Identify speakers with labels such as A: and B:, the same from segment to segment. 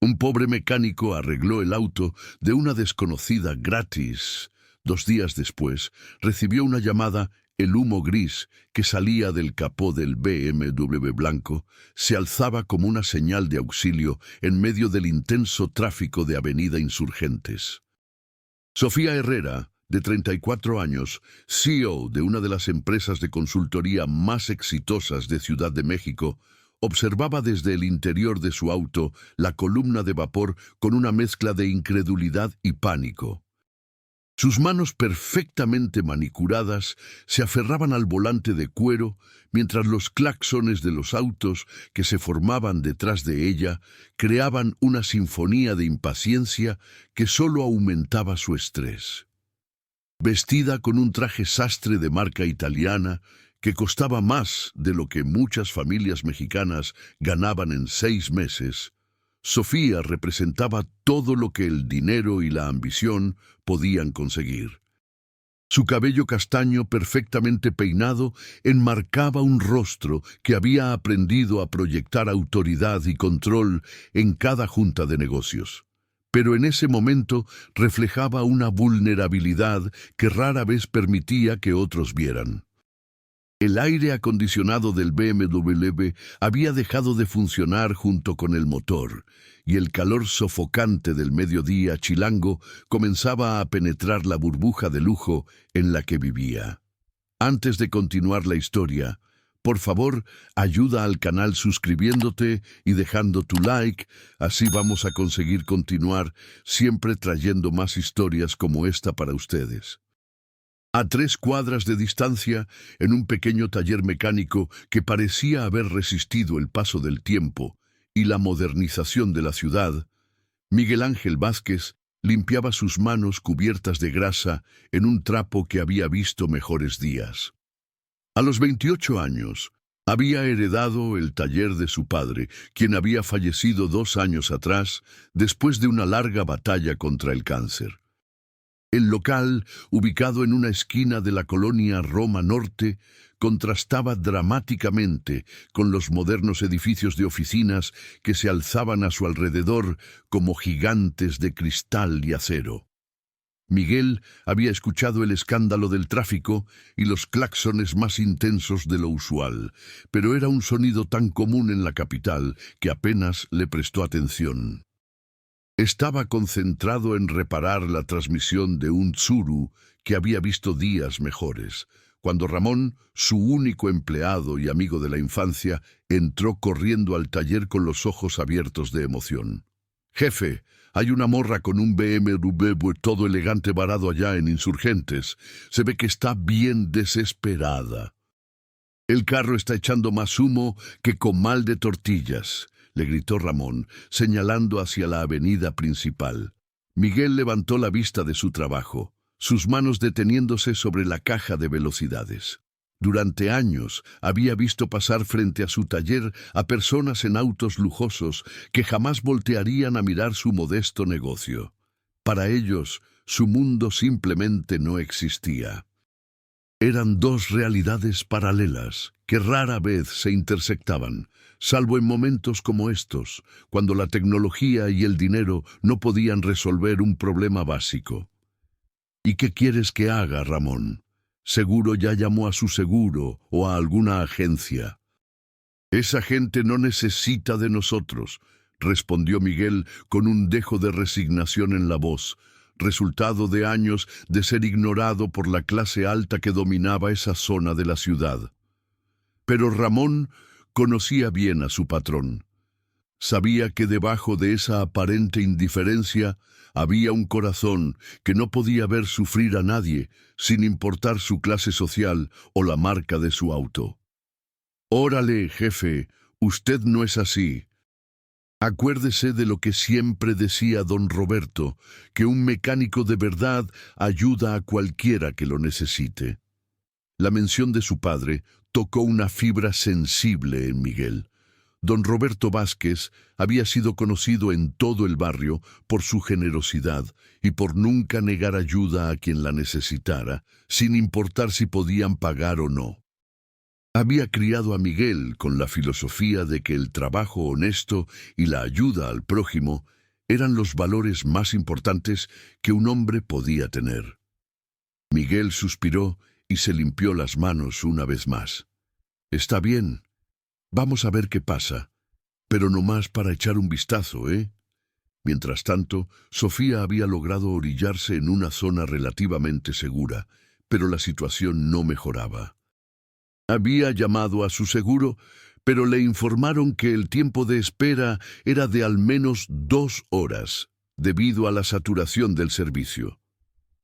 A: Un pobre mecánico arregló el auto de una desconocida gratis. 2 días después, recibió una llamada. El humo gris que salía del capó del BMW blanco se alzaba como una señal de auxilio en medio del intenso tráfico de Avenida Insurgentes. Sofía Herrera, de 34 años, CEO de una de las empresas de consultoría más exitosas de Ciudad de México, observaba desde el interior de su auto la columna de vapor con una mezcla de incredulidad y pánico. Sus manos perfectamente manicuradas se aferraban al volante de cuero, mientras los claxones de los autos que se formaban detrás de ella creaban una sinfonía de impaciencia que solo aumentaba su estrés. Vestida con un traje sastre de marca italiana que costaba más de lo que muchas familias mexicanas ganaban en 6 meses, Sofía representaba todo lo que el dinero y la ambición podían conseguir. Su cabello castaño perfectamente peinado enmarcaba un rostro que había aprendido a proyectar autoridad y control en cada junta de negocios. Pero en ese momento reflejaba una vulnerabilidad que rara vez permitía que otros vieran. El aire acondicionado del BMW había dejado de funcionar junto con el motor, y el calor sofocante del mediodía chilango comenzaba a penetrar la burbuja de lujo en la que vivía. Antes de continuar la historia, por favor, ayuda al canal suscribiéndote y dejando tu like, así vamos a conseguir continuar siempre trayendo más historias como esta para ustedes. A 3 cuadras de distancia, en un pequeño taller mecánico que parecía haber resistido el paso del tiempo y la modernización de la ciudad, Miguel Ángel Vázquez limpiaba sus manos cubiertas de grasa en un trapo que había visto mejores días. A los 28 años, había heredado el taller de su padre, quien había fallecido 2 años atrás después de una larga batalla contra el cáncer. El local, ubicado en una esquina de la colonia Roma Norte, contrastaba dramáticamente con los modernos edificios de oficinas que se alzaban a su alrededor como gigantes de cristal y acero. Miguel había escuchado el escándalo del tráfico y los claxones más intensos de lo usual, pero era un sonido tan común en la capital que apenas le prestó atención. Estaba concentrado en reparar la transmisión de un Tsuru que había visto días mejores, cuando Ramón, su único empleado y amigo de la infancia, entró corriendo al taller con los ojos abiertos de emoción. «Jefe, hay una morra con un BMW todo elegante varado allá en Insurgentes. Se ve que está bien desesperada. El carro está echando más humo que comal de tortillas», le gritó Ramón, señalando hacia la avenida principal. Miguel levantó la vista de su trabajo, sus manos deteniéndose sobre la caja de velocidades. Durante años había visto pasar frente a su taller a personas en autos lujosos que jamás voltearían a mirar su modesto negocio. Para ellos, su mundo simplemente no existía. Eran 2 realidades paralelas que rara vez se intersectaban, salvo en momentos como estos, cuando la tecnología y el dinero no podían resolver un problema básico. «¿Y qué quieres que haga, Ramón? Seguro ya llamó a su seguro o a alguna agencia». «Esa gente no necesita de nosotros», respondió Miguel con un dejo de resignación en la voz, resultado de años de ser ignorado por la clase alta que dominaba esa zona de la ciudad. Pero Ramón conocía bien a su patrón. Sabía que debajo de esa aparente indiferencia había un corazón que no podía ver sufrir a nadie, sin importar su clase social o la marca de su auto. «Órale, jefe, usted no es así. Acuérdese de lo que siempre decía don Roberto, que un mecánico de verdad ayuda a cualquiera que lo necesite». La mención de su padre tocó una fibra sensible en Miguel. Don Roberto Vázquez había sido conocido en todo el barrio por su generosidad y por nunca negar ayuda a quien la necesitara, sin importar si podían pagar o no. Había criado a Miguel con la filosofía de que el trabajo honesto y la ayuda al prójimo eran los valores más importantes que un hombre podía tener. Miguel suspiró y se limpió las manos una vez más. «Está bien, vamos a ver qué pasa, pero no más para echar un vistazo, ¿eh?» Mientras tanto, Sofía había logrado orillarse en una zona relativamente segura, pero la situación no mejoraba. Había llamado a su seguro, pero le informaron que el tiempo de espera era de al menos 2 horas, debido a la saturación del servicio.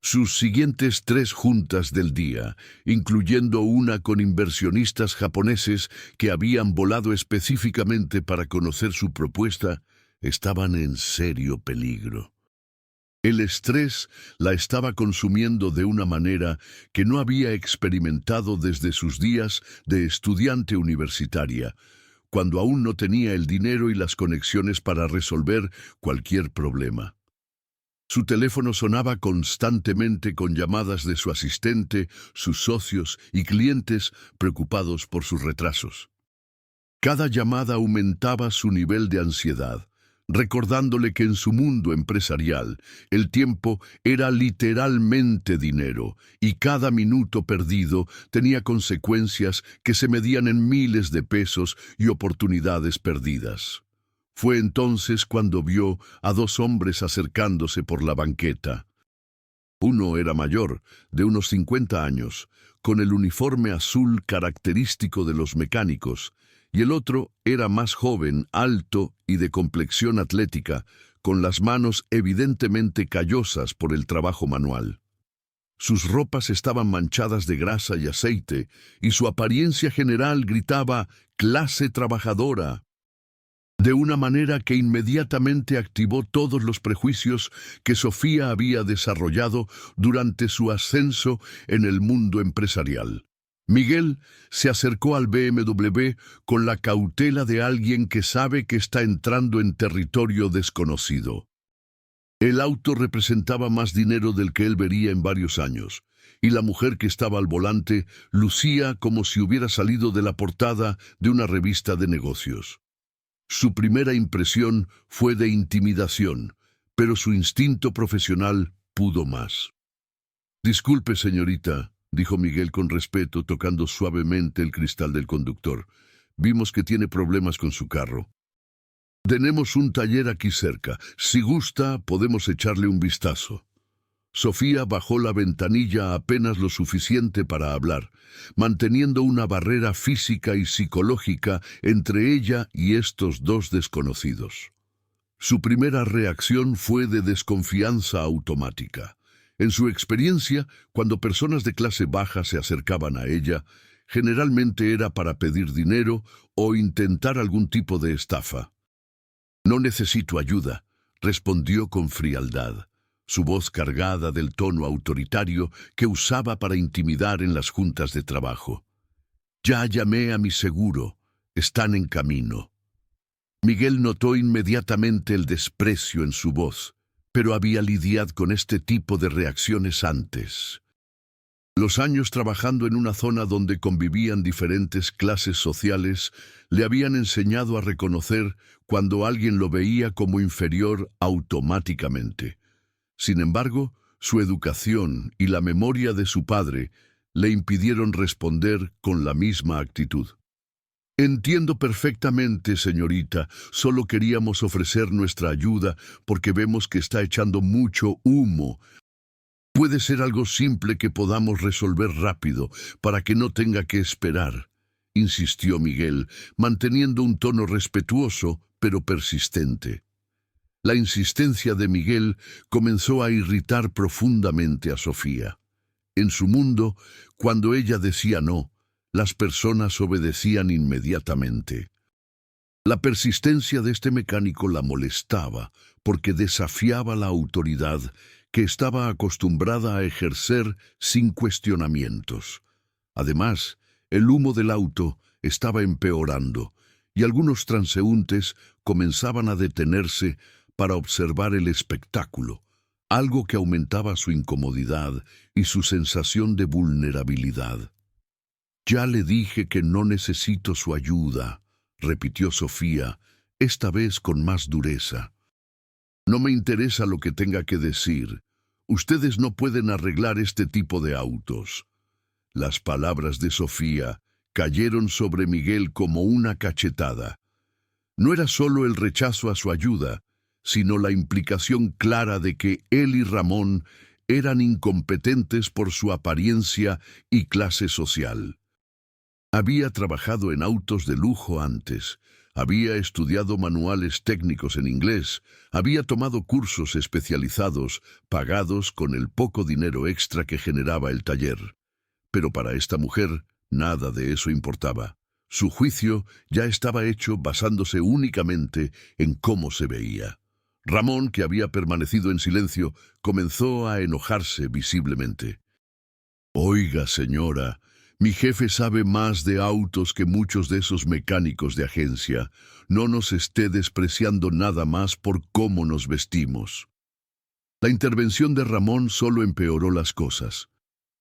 A: Sus siguientes 3 juntas del día, incluyendo una con inversionistas japoneses que habían volado específicamente para conocer su propuesta, estaban en serio peligro. El estrés la estaba consumiendo de una manera que no había experimentado desde sus días de estudiante universitaria, cuando aún no tenía el dinero y las conexiones para resolver cualquier problema. Su teléfono sonaba constantemente con llamadas de su asistente, sus socios y clientes preocupados por sus retrasos. Cada llamada aumentaba su nivel de ansiedad, recordándole que en su mundo empresarial el tiempo era literalmente dinero y cada minuto perdido tenía consecuencias que se medían en miles de pesos y oportunidades perdidas. Fue entonces cuando vio a 2 hombres acercándose por la banqueta. Uno era mayor, de unos 50 años, con el uniforme azul característico de los mecánicos, y el otro era más joven, alto y de complexión atlética, con las manos evidentemente callosas por el trabajo manual. Sus ropas estaban manchadas de grasa y aceite, y su apariencia general gritaba «clase trabajadora», de una manera que inmediatamente activó todos los prejuicios que Sofía había desarrollado durante su ascenso en el mundo empresarial. Miguel se acercó al BMW con la cautela de alguien que sabe que está entrando en territorio desconocido. El auto representaba más dinero del que él vería en varios años, y la mujer que estaba al volante lucía como si hubiera salido de la portada de una revista de negocios. Su primera impresión fue de intimidación, pero su instinto profesional pudo más. «Disculpe, señorita», dijo Miguel con respeto, tocando suavemente el cristal del conductor. «Vimos que tiene problemas con su carro. Tenemos un taller aquí cerca. Si gusta, podemos echarle un vistazo». Sofía bajó la ventanilla apenas lo suficiente para hablar, manteniendo una barrera física y psicológica entre ella y estos 2 desconocidos. Su primera reacción fue de desconfianza automática. En su experiencia, cuando personas de clase baja se acercaban a ella, generalmente era para pedir dinero o intentar algún tipo de estafa. «No necesito ayuda», respondió con frialdad, su voz cargada del tono autoritario que usaba para intimidar en las juntas de trabajo. «Ya llamé a mi seguro. Están en camino». Miguel notó inmediatamente el desprecio en su voz, pero había lidiado con este tipo de reacciones antes. Los años trabajando en una zona donde convivían diferentes clases sociales le habían enseñado a reconocer cuando alguien lo veía como inferior automáticamente. Sin embargo, su educación y la memoria de su padre le impidieron responder con la misma actitud. «Entiendo perfectamente, señorita. Solo queríamos ofrecer nuestra ayuda porque vemos que está echando mucho humo. Puede ser algo simple que podamos resolver rápido para que no tenga que esperar», insistió Miguel, manteniendo un tono respetuoso pero persistente. La insistencia de Miguel comenzó a irritar profundamente a Sofía. En su mundo, cuando ella decía no, las personas obedecían inmediatamente. La persistencia de este mecánico la molestaba porque desafiaba la autoridad que estaba acostumbrada a ejercer sin cuestionamientos. Además, el humo del auto estaba empeorando y algunos transeúntes comenzaban a detenerse para observar el espectáculo, algo que aumentaba su incomodidad y su sensación de vulnerabilidad. Ya le dije que no necesito su ayuda, repitió Sofía, esta vez con más dureza. No me interesa lo que tenga que decir. Ustedes no pueden arreglar este tipo de autos. Las palabras de Sofía cayeron sobre Miguel como una cachetada. No era solo el rechazo a su ayuda, sino la implicación clara de que él y Ramón eran incompetentes por su apariencia y clase social. Había trabajado en autos de lujo antes, había estudiado manuales técnicos en inglés, había tomado cursos especializados, pagados con el poco dinero extra que generaba el taller. Pero para esta mujer, nada de eso importaba. Su juicio ya estaba hecho basándose únicamente en cómo se veía. Ramón, que había permanecido en silencio, comenzó a enojarse visiblemente. «Oiga, señora, mi jefe sabe más de autos que muchos de esos mecánicos de agencia. No nos esté despreciando nada más por cómo nos vestimos». La intervención de Ramón solo empeoró las cosas.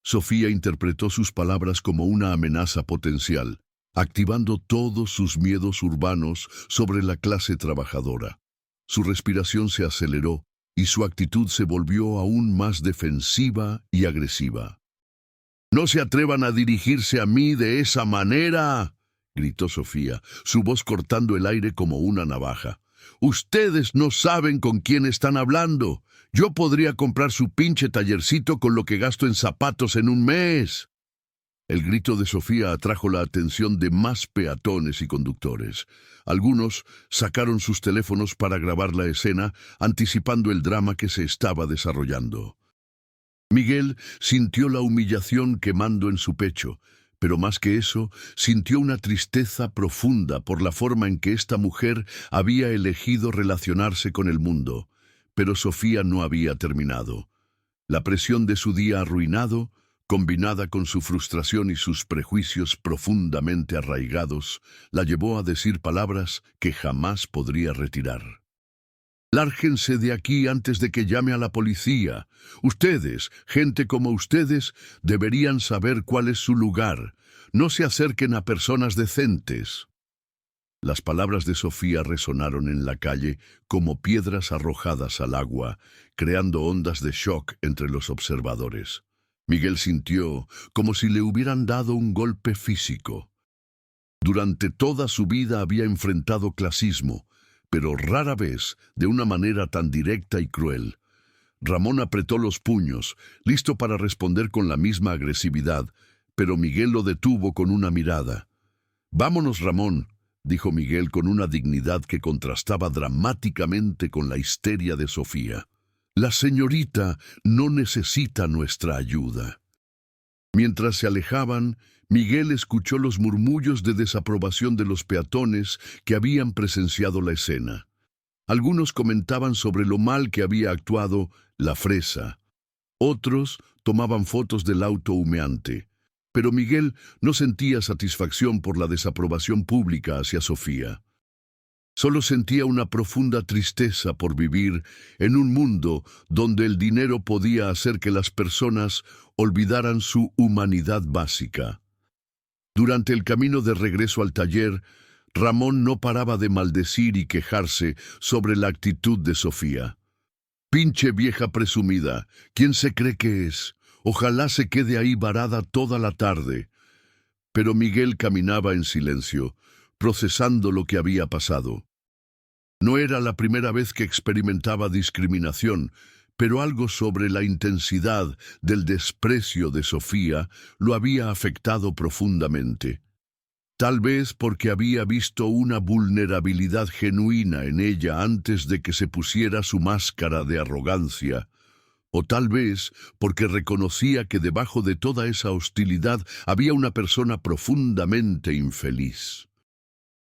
A: Sofía interpretó sus palabras como una amenaza potencial, activando todos sus miedos urbanos sobre la clase trabajadora. Su respiración se aceleró y su actitud se volvió aún más defensiva y agresiva. «No se atrevan a dirigirse a mí de esa manera», gritó Sofía, su voz cortando el aire como una navaja. «Ustedes no saben con quién están hablando. Yo podría comprar su pinche tallercito con lo que gasto en zapatos en un mes». El grito de Sofía atrajo la atención de más peatones y conductores. Algunos sacaron sus teléfonos para grabar la escena, anticipando el drama que se estaba desarrollando. Miguel sintió la humillación quemando en su pecho, pero más que eso, sintió una tristeza profunda por la forma en que esta mujer había elegido relacionarse con el mundo. Pero Sofía no había terminado. La presión de su día arruinado, combinada con su frustración y sus prejuicios profundamente arraigados, la llevó a decir palabras que jamás podría retirar. «Lárguense de aquí antes de que llame a la policía. Ustedes, gente como ustedes, deberían saber cuál es su lugar. No se acerquen a personas decentes». Las palabras de Sofía resonaron en la calle como piedras arrojadas al agua, creando ondas de shock entre los observadores. Miguel sintió como si le hubieran dado un golpe físico. Durante toda su vida había enfrentado clasismo, pero rara vez de una manera tan directa y cruel. Ramón apretó los puños, listo para responder con la misma agresividad, pero Miguel lo detuvo con una mirada. «Vámonos, Ramón», dijo Miguel con una dignidad que contrastaba dramáticamente con la histeria de Sofía. «La señorita no necesita nuestra ayuda». Mientras se alejaban, Miguel escuchó los murmullos de desaprobación de los peatones que habían presenciado la escena. Algunos comentaban sobre lo mal que había actuado la fresa. Otros tomaban fotos del auto humeante. Pero Miguel no sentía satisfacción por la desaprobación pública hacia Sofía. Solo sentía una profunda tristeza por vivir en un mundo donde el dinero podía hacer que las personas olvidaran su humanidad básica. Durante el camino de regreso al taller, Ramón no paraba de maldecir y quejarse sobre la actitud de Sofía. «Pinche vieja presumida, ¿quién se cree que es? Ojalá se quede ahí varada toda la tarde». Pero Miguel caminaba en silencio, procesando lo que había pasado. No era la primera vez que experimentaba discriminación, pero algo sobre la intensidad del desprecio de Sofía lo había afectado profundamente. Tal vez porque había visto una vulnerabilidad genuina en ella antes de que se pusiera su máscara de arrogancia, o tal vez porque reconocía que debajo de toda esa hostilidad había una persona profundamente infeliz.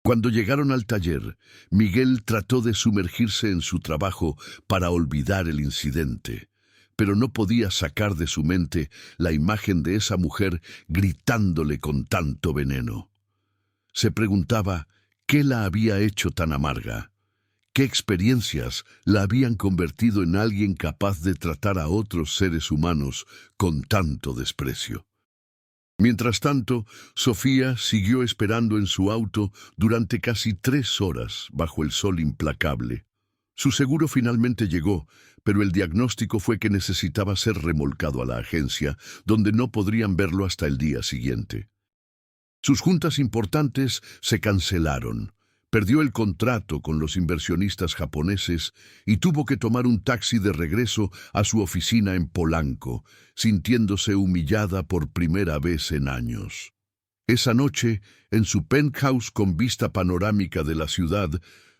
A: Cuando llegaron al taller, Miguel trató de sumergirse en su trabajo para olvidar el incidente, pero no podía sacar de su mente la imagen de esa mujer gritándole con tanto veneno. Se preguntaba qué la había hecho tan amarga, qué experiencias la habían convertido en alguien capaz de tratar a otros seres humanos con tanto desprecio. Mientras tanto, Sofía siguió esperando en su auto durante casi 3 horas bajo el sol implacable. Su seguro finalmente llegó, pero el diagnóstico fue que necesitaba ser remolcado a la agencia, donde no podrían verlo hasta el día siguiente. Sus juntas importantes se cancelaron. Perdió el contrato con los inversionistas japoneses y tuvo que tomar un taxi de regreso a su oficina en Polanco, sintiéndose humillada por primera vez en años. Esa noche, en su penthouse con vista panorámica de la ciudad,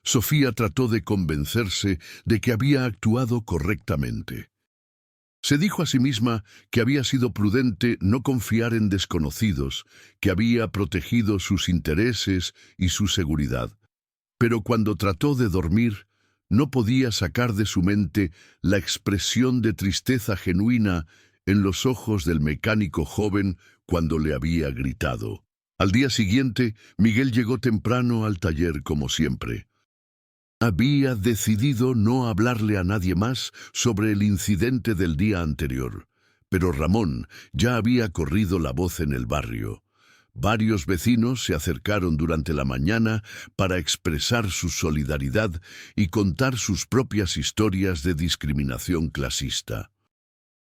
A: Sofía trató de convencerse de que había actuado correctamente. Se dijo a sí misma que había sido prudente no confiar en desconocidos, que había protegido sus intereses y su seguridad. Pero cuando trató de dormir, no podía sacar de su mente la expresión de tristeza genuina en los ojos del mecánico joven cuando le había gritado. Al día siguiente, Miguel llegó temprano al taller como siempre. Había decidido no hablarle a nadie más sobre el incidente del día anterior, pero Ramón ya había corrido la voz en el barrio. Varios vecinos se acercaron durante la mañana para expresar su solidaridad y contar sus propias historias de discriminación clasista.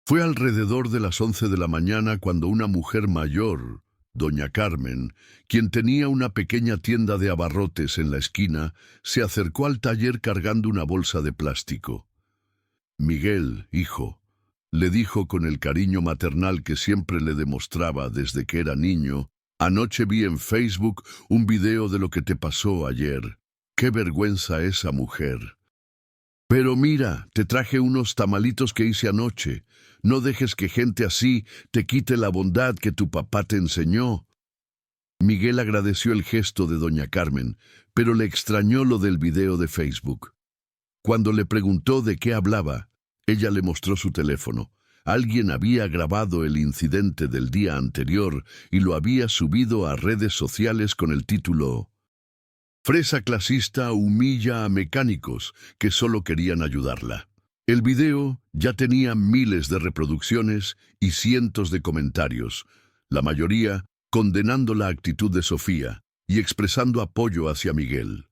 A: Fue alrededor de las 11 de la mañana cuando una mujer mayor, doña Carmen, quien tenía una pequeña tienda de abarrotes en la esquina, se acercó al taller cargando una bolsa de plástico. «Miguel, hijo», le dijo con el cariño maternal que siempre le demostraba desde que era niño, «anoche vi en Facebook un video de lo que te pasó ayer. ¡Qué vergüenza esa mujer! Pero mira, te traje unos tamalitos que hice anoche. No dejes que gente así te quite la bondad que tu papá te enseñó». Miguel agradeció el gesto de doña Carmen, pero le extrañó lo del video de Facebook. Cuando le preguntó de qué hablaba, ella le mostró su teléfono. Alguien había grabado el incidente del día anterior y lo había subido a redes sociales con el título «Fresa clasista humilla a mecánicos que solo querían ayudarla». El video ya tenía miles de reproducciones y cientos de comentarios, la mayoría condenando la actitud de Sofía y expresando apoyo hacia Miguel.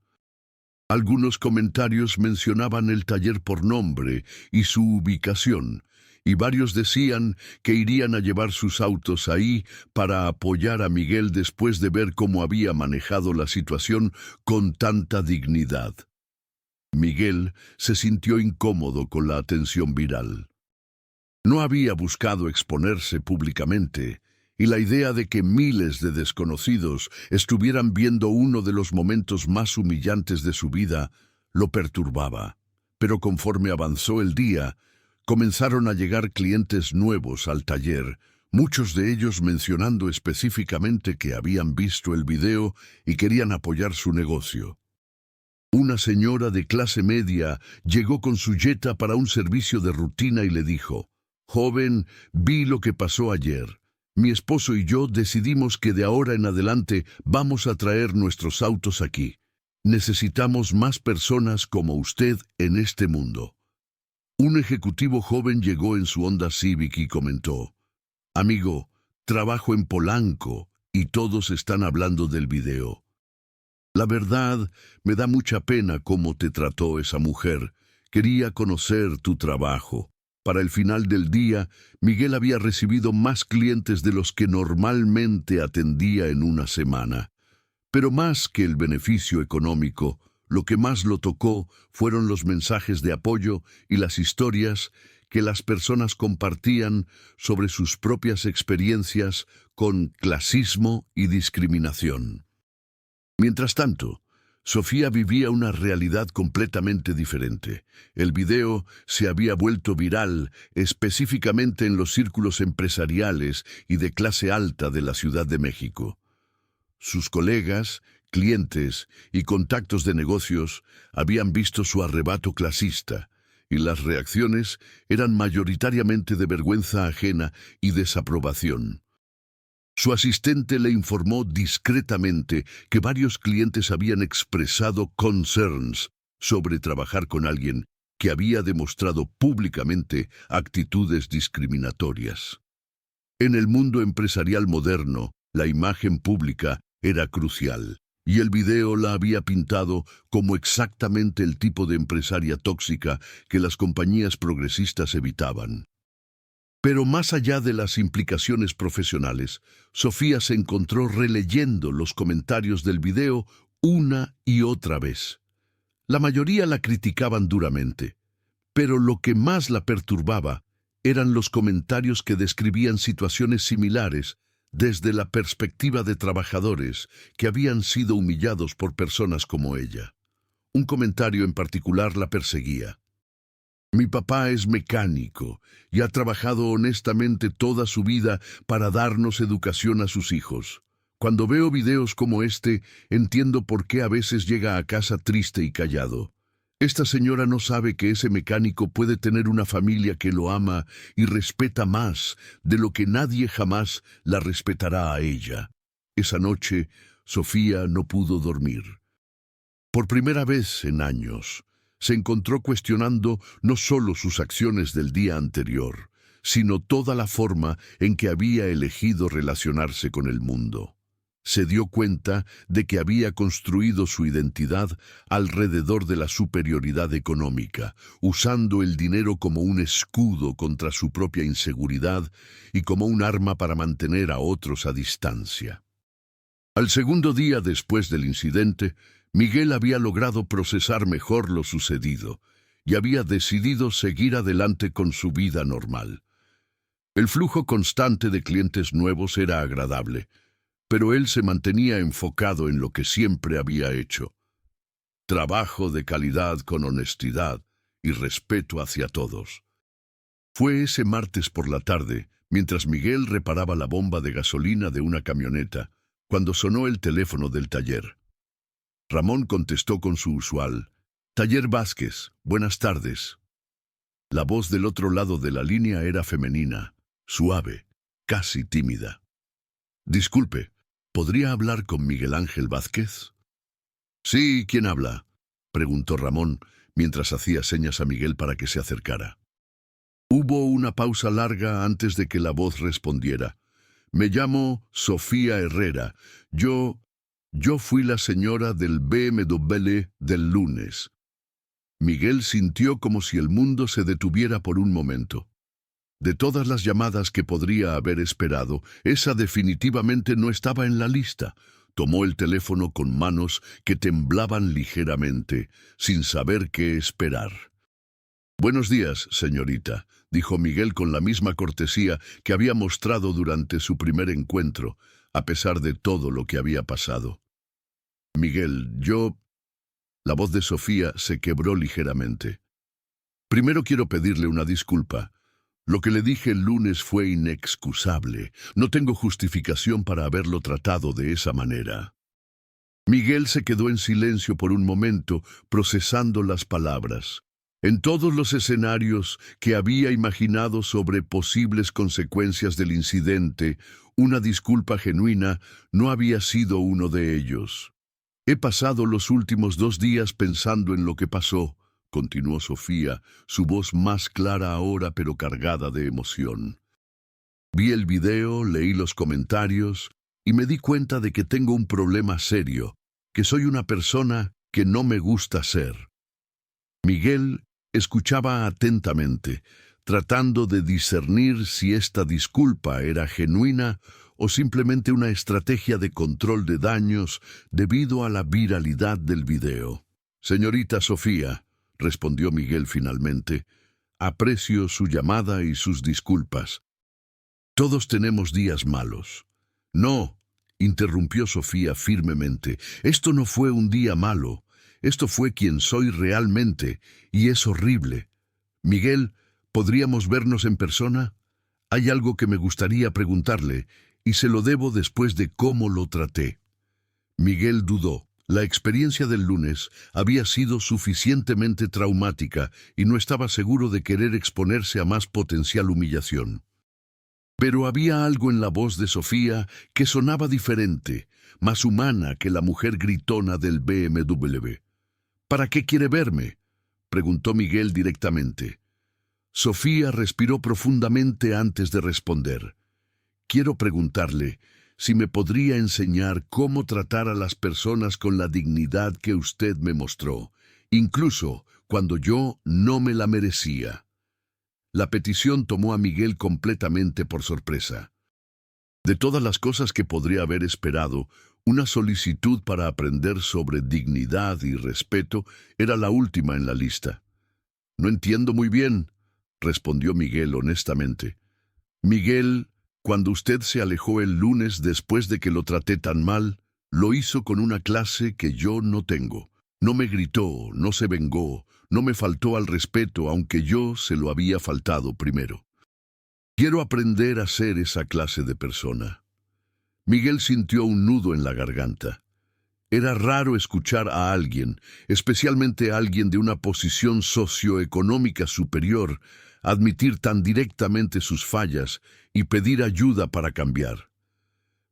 A: Algunos comentarios mencionaban el taller por nombre y su ubicación, y varios decían que irían a llevar sus autos ahí para apoyar a Miguel después de ver cómo había manejado la situación con tanta dignidad. Miguel se sintió incómodo con la atención viral. No había buscado exponerse públicamente, y la idea de que miles de desconocidos estuvieran viendo uno de los momentos más humillantes de su vida lo perturbaba. Pero conforme avanzó el día, comenzaron a llegar clientes nuevos al taller, muchos de ellos mencionando específicamente que habían visto el video y querían apoyar su negocio. Una señora de clase media llegó con su Jetta para un servicio de rutina y le dijo: «Joven, vi lo que pasó ayer. Mi esposo y yo decidimos que de ahora en adelante vamos a traer nuestros autos aquí. Necesitamos más personas como usted en este mundo». Un ejecutivo joven llegó en su Honda Civic y comentó: «Amigo, trabajo en Polanco y todos están hablando del video. La verdad, me da mucha pena cómo te trató esa mujer. Quería conocer tu trabajo». Para el final del día, Miguel había recibido más clientes de los que normalmente atendía en una semana. Pero más que el beneficio económico, lo que más lo tocó fueron los mensajes de apoyo y las historias que las personas compartían sobre sus propias experiencias con clasismo y discriminación. Mientras tanto, Sofía vivía una realidad completamente diferente. El video se había vuelto viral, específicamente en los círculos empresariales y de clase alta de la Ciudad de México. Sus colegas, clientes y contactos de negocios habían visto su arrebato clasista, y las reacciones eran mayoritariamente de vergüenza ajena y desaprobación. Su asistente le informó discretamente que varios clientes habían expresado concerns sobre trabajar con alguien que había demostrado públicamente actitudes discriminatorias. En el mundo empresarial moderno, la imagen pública era crucial, y el video la había pintado como exactamente el tipo de empresaria tóxica que las compañías progresistas evitaban. Pero más allá de las implicaciones profesionales, Sofía se encontró releyendo los comentarios del video una y otra vez. La mayoría la criticaban duramente, pero lo que más la perturbaba eran los comentarios que describían situaciones similares desde la perspectiva de trabajadores que habían sido humillados por personas como ella. Un comentario en particular la perseguía. Mi papá es mecánico y ha trabajado honestamente toda su vida para darnos educación a sus hijos. Cuando veo videos como este, entiendo por qué a veces llega a casa triste y callado. Esta señora no sabe que ese mecánico puede tener una familia que lo ama y respeta más de lo que nadie jamás la respetará a ella. Esa noche, Sofía no pudo dormir. Por primera vez en años, se encontró cuestionando no solo sus acciones del día anterior, sino toda la forma en que había elegido relacionarse con el mundo. Se dio cuenta de que había construido su identidad alrededor de la superioridad económica, usando el dinero como un escudo contra su propia inseguridad y como un arma para mantener a otros a distancia. Al segundo día después del incidente, Miguel había logrado procesar mejor lo sucedido y había decidido seguir adelante con su vida normal. El flujo constante de clientes nuevos era agradable, pero él se mantenía enfocado en lo que siempre había hecho. Trabajo de calidad con honestidad y respeto hacia todos. Fue ese martes por la tarde, mientras Miguel reparaba la bomba de gasolina de una camioneta, cuando sonó el teléfono del taller. Ramón contestó con su usual: «Taller Vázquez, buenas tardes». La voz del otro lado de la línea era femenina, suave, casi tímida. «Disculpe, ¿podría hablar con Miguel Ángel Vázquez?» «Sí, ¿quién habla?», preguntó Ramón, mientras hacía señas a Miguel para que se acercara. Hubo una pausa larga antes de que la voz respondiera. «Me llamo Sofía Herrera. Yo fui la señora del BMW del lunes». Miguel sintió como si el mundo se detuviera por un momento. De todas las llamadas que podría haber esperado, esa definitivamente no estaba en la lista. Tomó el teléfono con manos que temblaban ligeramente, sin saber qué esperar. «Buenos días, señorita», dijo Miguel con la misma cortesía que había mostrado durante su primer encuentro, a pesar de todo lo que había pasado. «Miguel, La voz de Sofía se quebró ligeramente. «Primero quiero pedirle una disculpa. Lo que le dije el lunes fue inexcusable. No tengo justificación para haberlo tratado de esa manera». Miguel se quedó en silencio por un momento, procesando las palabras. En todos los escenarios que había imaginado sobre posibles consecuencias del incidente, una disculpa genuina no había sido uno de ellos. «He pasado los últimos 2 días pensando en lo que pasó», continuó Sofía, su voz más clara ahora pero cargada de emoción. «Vi el video, leí los comentarios y me di cuenta de que tengo un problema serio, que soy una persona que no me gusta ser». Miguel escuchaba atentamente, tratando de discernir si esta disculpa era genuina o simplemente una estrategia de control de daños debido a la viralidad del video. «Señorita Sofía», respondió Miguel finalmente, «aprecio su llamada y sus disculpas. Todos tenemos días malos». «No», interrumpió Sofía firmemente, «esto no fue un día malo. Esto fue quien soy realmente, y es horrible. Miguel, ¿podríamos vernos en persona? Hay algo que me gustaría preguntarle, y se lo debo después de cómo lo traté». Miguel dudó. La experiencia del lunes había sido suficientemente traumática y no estaba seguro de querer exponerse a más potencial humillación. Pero había algo en la voz de Sofía que sonaba diferente, más humana que la mujer gritona del BMW. «¿Para qué quiere verme?», preguntó Miguel directamente. Sofía respiró profundamente antes de responder. quiero preguntarle si me podría enseñar cómo tratar a las personas con la dignidad que usted me mostró, incluso cuando yo no me la merecía. La petición tomó a Miguel completamente por sorpresa. De todas las cosas que podría haber esperado, una solicitud para aprender sobre dignidad y respeto era la última en la lista. No entiendo muy bien, respondió Miguel honestamente. Miguel, cuando usted se alejó el lunes después de que lo traté tan mal, lo hizo con una clase que yo no tengo. No me gritó, no se vengó, no me faltó al respeto, aunque yo se lo había faltado primero. Quiero aprender a ser esa clase de persona. Miguel sintió un nudo en la garganta. Era raro escuchar a alguien, especialmente a alguien de una posición socioeconómica superior, admitir tan directamente sus fallas y pedir ayuda para cambiar.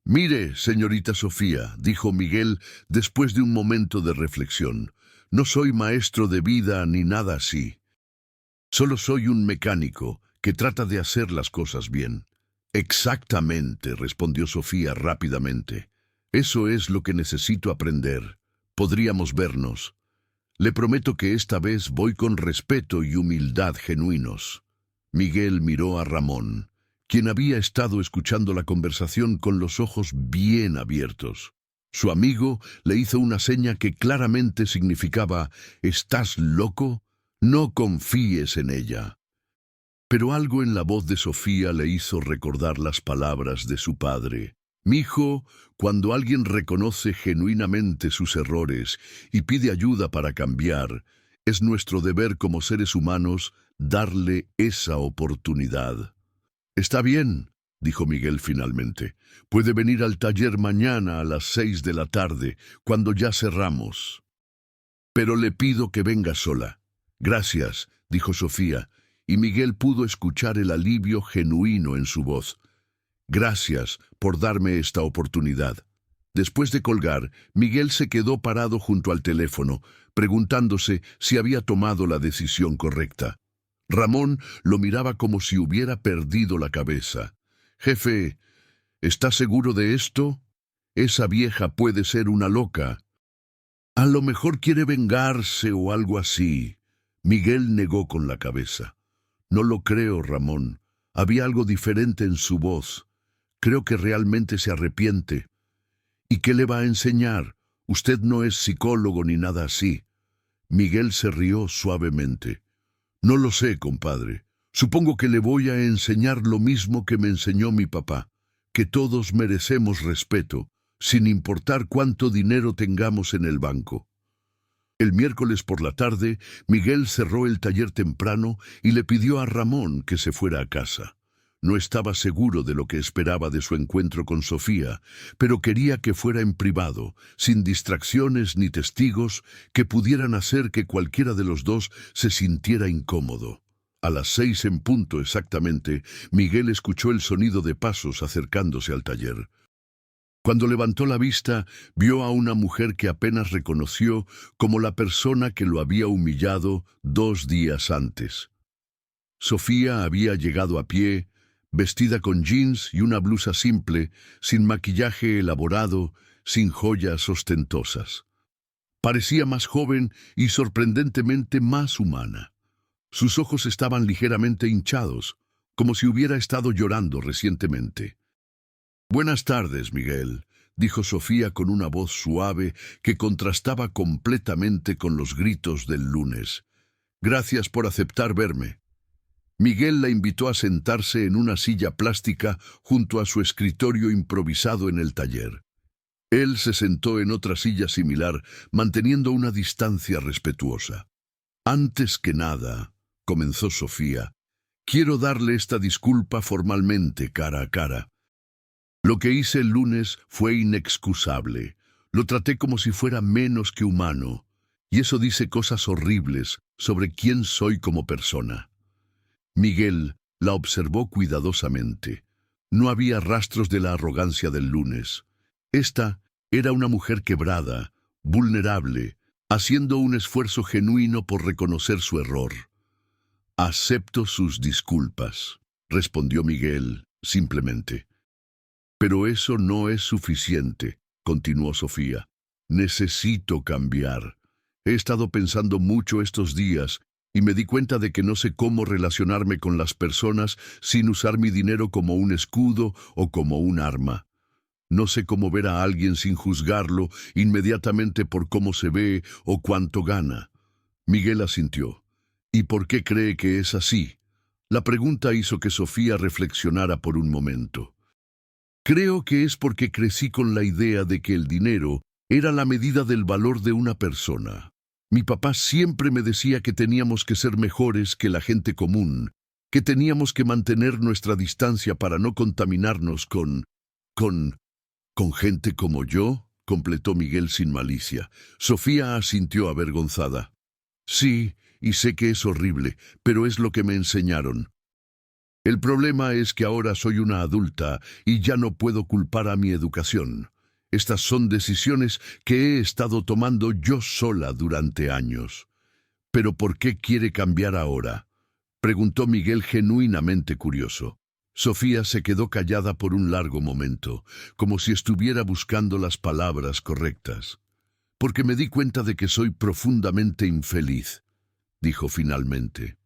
A: «Mire, señorita Sofía», dijo Miguel después de un momento de reflexión, «no soy maestro de vida ni nada así. Solo soy un mecánico que trata de hacer las cosas bien». «Exactamente», respondió Sofía rápidamente. «Eso es lo que necesito aprender. Podríamos vernos. Le prometo que esta vez voy con respeto y humildad genuinos». Miguel miró a Ramón, quien había estado escuchando la conversación con los ojos bien abiertos. Su amigo le hizo una seña que claramente significaba «¿Estás loco? No confíes en ella». Pero algo en la voz de Sofía le hizo recordar las palabras de su padre. «Mijo, cuando alguien reconoce genuinamente sus errores y pide ayuda para cambiar, es nuestro deber como seres humanos darle esa oportunidad». «Está bien», dijo Miguel finalmente. «Puede venir al taller mañana a las 6 de la tarde, cuando ya cerramos. Pero le pido que venga sola». «Gracias», dijo Sofía, y Miguel pudo escuchar el alivio genuino en su voz. «Gracias por darme esta oportunidad». Después de colgar, Miguel se quedó parado junto al teléfono, preguntándose si había tomado la decisión correcta. Ramón lo miraba como si hubiera perdido la cabeza. «Jefe, ¿está seguro de esto? Esa vieja puede ser una loca. A lo mejor quiere vengarse o algo así». Miguel negó con la cabeza. «No lo creo, Ramón». Había algo diferente en su voz. «Creo que realmente se arrepiente». «¿Y qué le va a enseñar? Usted no es psicólogo ni nada así». Miguel se rió suavemente. «No lo sé, compadre. Supongo que le voy a enseñar lo mismo que me enseñó mi papá, que todos merecemos respeto, sin importar cuánto dinero tengamos en el banco». El miércoles por la tarde, Miguel cerró el taller temprano y le pidió a Ramón que se fuera a casa. No estaba seguro de lo que esperaba de su encuentro con Sofía, pero quería que fuera en privado, sin distracciones ni testigos que pudieran hacer que cualquiera de los dos se sintiera incómodo. A las 6 en punto exactamente, Miguel escuchó el sonido de pasos acercándose al taller. Cuando levantó la vista, vio a una mujer que apenas reconoció como la persona que lo había humillado 2 días antes. Sofía había llegado a pie, vestida con jeans y una blusa simple, sin maquillaje elaborado, sin joyas ostentosas. Parecía más joven y sorprendentemente más humana. Sus ojos estaban ligeramente hinchados, como si hubiera estado llorando recientemente. «Buenas tardes, Miguel», dijo Sofía con una voz suave que contrastaba completamente con los gritos del lunes. «Gracias por aceptar verme». Miguel la invitó a sentarse en una silla plástica junto a su escritorio improvisado en el taller. Él se sentó en otra silla similar, manteniendo una distancia respetuosa. «Antes que nada», comenzó Sofía, «quiero darle esta disculpa formalmente, cara a cara. Lo que hice el lunes fue inexcusable. Lo traté como si fuera menos que humano, y eso dice cosas horribles sobre quién soy como persona». Miguel la observó cuidadosamente. No había rastros de la arrogancia del lunes. Esta era una mujer quebrada, vulnerable, haciendo un esfuerzo genuino por reconocer su error. «Acepto sus disculpas», respondió Miguel simplemente. Pero eso no es suficiente, continuó Sofía. Necesito cambiar. He estado pensando mucho estos días y me di cuenta de que no sé cómo relacionarme con las personas sin usar mi dinero como un escudo o como un arma. No sé cómo ver a alguien sin juzgarlo inmediatamente por cómo se ve o cuánto gana. Miguel asintió. ¿Y por qué cree que es así? La pregunta hizo que Sofía reflexionara por un momento. Creo que es porque crecí con la idea de que el dinero era la medida del valor de una persona. Mi papá siempre me decía que teníamos que ser mejores que la gente común, que teníamos que mantener nuestra distancia para no contaminarnos con gente como yo, completó Miguel sin malicia. Sofía asintió avergonzada. Sí, y sé que es horrible, pero es lo que me enseñaron. El problema es que ahora soy una adulta y ya no puedo culpar a mi educación. Estas son decisiones que he estado tomando yo sola durante años. ¿Pero por qué quiere cambiar ahora?, preguntó Miguel genuinamente curioso. Sofía se quedó callada por un largo momento, como si estuviera buscando las palabras correctas. Porque me di cuenta de que soy profundamente infeliz, dijo finalmente.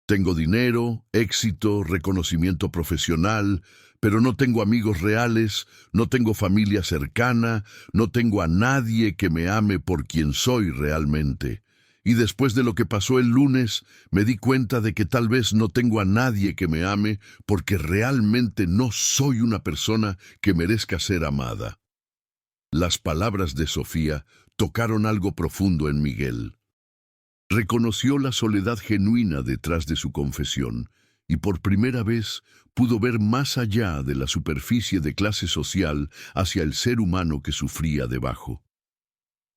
A: Tengo dinero, éxito, reconocimiento profesional, pero no tengo amigos reales, no tengo familia cercana, no tengo a nadie que me ame por quien soy realmente. Y después de lo que pasó el lunes, me di cuenta de que tal vez no tengo a nadie que me ame porque realmente no soy una persona que merezca ser amada. Las palabras de Sofía tocaron algo profundo en Miguel. Reconoció la soledad genuina detrás de su confesión y por primera vez pudo ver más allá de la superficie de clase social hacia el ser humano que sufría debajo.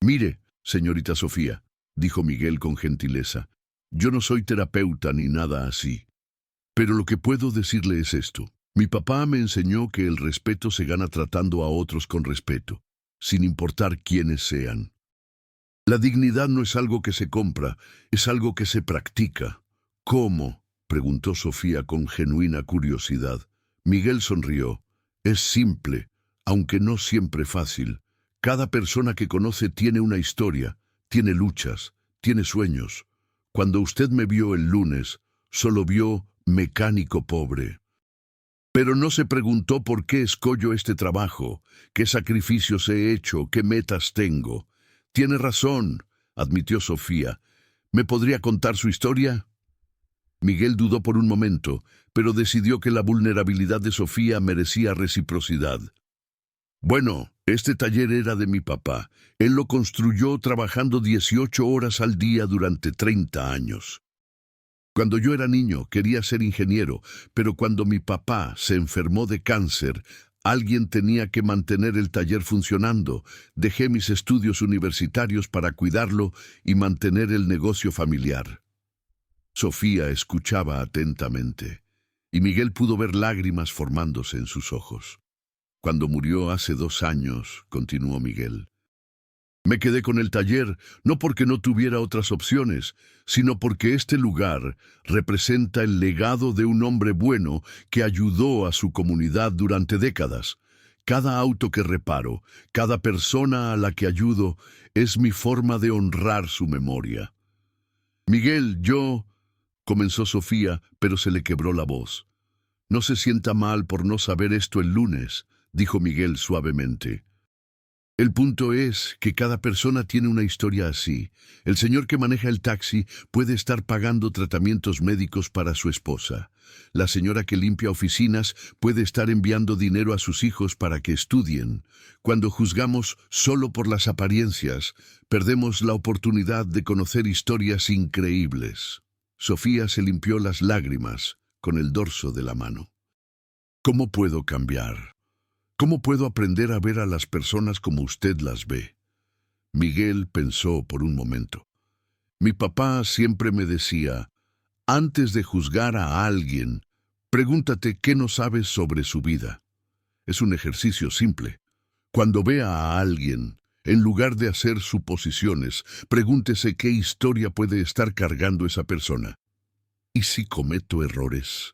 A: Mire, señorita Sofía, dijo Miguel con gentileza, yo no soy terapeuta ni nada así. Pero lo que puedo decirle es esto. Mi papá me enseñó que el respeto se gana tratando a otros con respeto, sin importar quiénes sean. La dignidad no es algo que se compra, es algo que se practica. ¿Cómo?, preguntó Sofía con genuina curiosidad. Miguel sonrió. Es simple, aunque no siempre fácil. Cada persona que conoce tiene una historia, tiene luchas, tiene sueños. Cuando usted me vio el lunes, solo vio mecánico pobre. Pero no se preguntó por qué escojo este trabajo, qué sacrificios he hecho, qué metas tengo. Tiene razón, admitió Sofía. ¿Me podría contar su historia? Miguel dudó por un momento, pero decidió que la vulnerabilidad de Sofía merecía reciprocidad. Bueno, este taller era de mi papá. Él lo construyó trabajando 18 horas al día durante 30 años. Cuando yo era niño quería ser ingeniero, pero cuando mi papá se enfermó de cáncer, alguien tenía que mantener el taller funcionando. Dejé mis estudios universitarios para cuidarlo y mantener el negocio familiar. Sofía escuchaba atentamente, y Miguel pudo ver lágrimas formándose en sus ojos. Cuando murió hace 2 años, continuó Miguel, me quedé con el taller no porque no tuviera otras opciones, sino porque este lugar representa el legado de un hombre bueno que ayudó a su comunidad durante décadas. Cada auto que reparo, cada persona a la que ayudo, es mi forma de honrar su memoria. Miguel, comenzó Sofía, pero se le quebró la voz. No se sienta mal por no saber esto el lunes, dijo Miguel suavemente. El punto es que cada persona tiene una historia así. El señor que maneja el taxi puede estar pagando tratamientos médicos para su esposa. La señora que limpia oficinas puede estar enviando dinero a sus hijos para que estudien. Cuando juzgamos solo por las apariencias, perdemos la oportunidad de conocer historias increíbles. Sofía se limpió las lágrimas con el dorso de la mano. ¿Cómo puedo cambiar? ¿Cómo puedo aprender a ver a las personas como usted las ve? Miguel pensó por un momento. Mi papá siempre me decía, antes de juzgar a alguien, pregúntate qué no sabes sobre su vida. Es un ejercicio simple. Cuando vea a alguien, en lugar de hacer suposiciones, pregúntese qué historia puede estar cargando esa persona. ¿Y si cometo errores?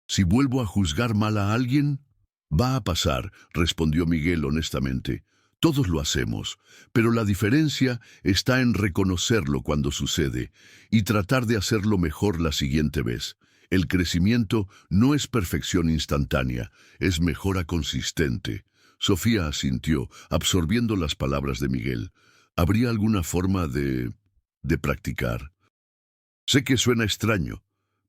A: Si vuelvo a juzgar mal a alguien, Va a pasar, respondió Miguel honestamente. Todos lo hacemos, pero la diferencia está en reconocerlo cuando sucede y tratar de hacerlo mejor la siguiente vez. El crecimiento no es perfección instantánea, es mejora consistente. Sofía asintió, absorbiendo las palabras de Miguel. ¿Habría alguna forma de practicar? Sé que suena extraño,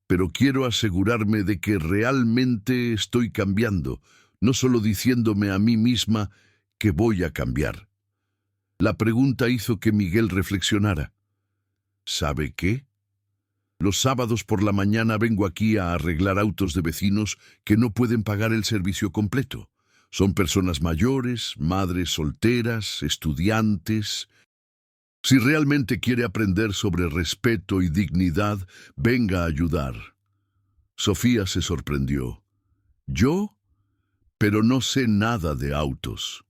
A: pero quiero asegurarme de que realmente estoy cambiando, no solo diciéndome a mí misma que voy a cambiar. La pregunta hizo que Miguel reflexionara. ¿Sabe qué? Los sábados por la mañana vengo aquí a arreglar autos de vecinos que no pueden pagar el servicio completo. Son personas mayores, madres solteras, estudiantes. Si realmente quiere aprender sobre respeto y dignidad, venga a ayudar. Sofía se sorprendió. ¿Yo? Pero no sé nada de autos.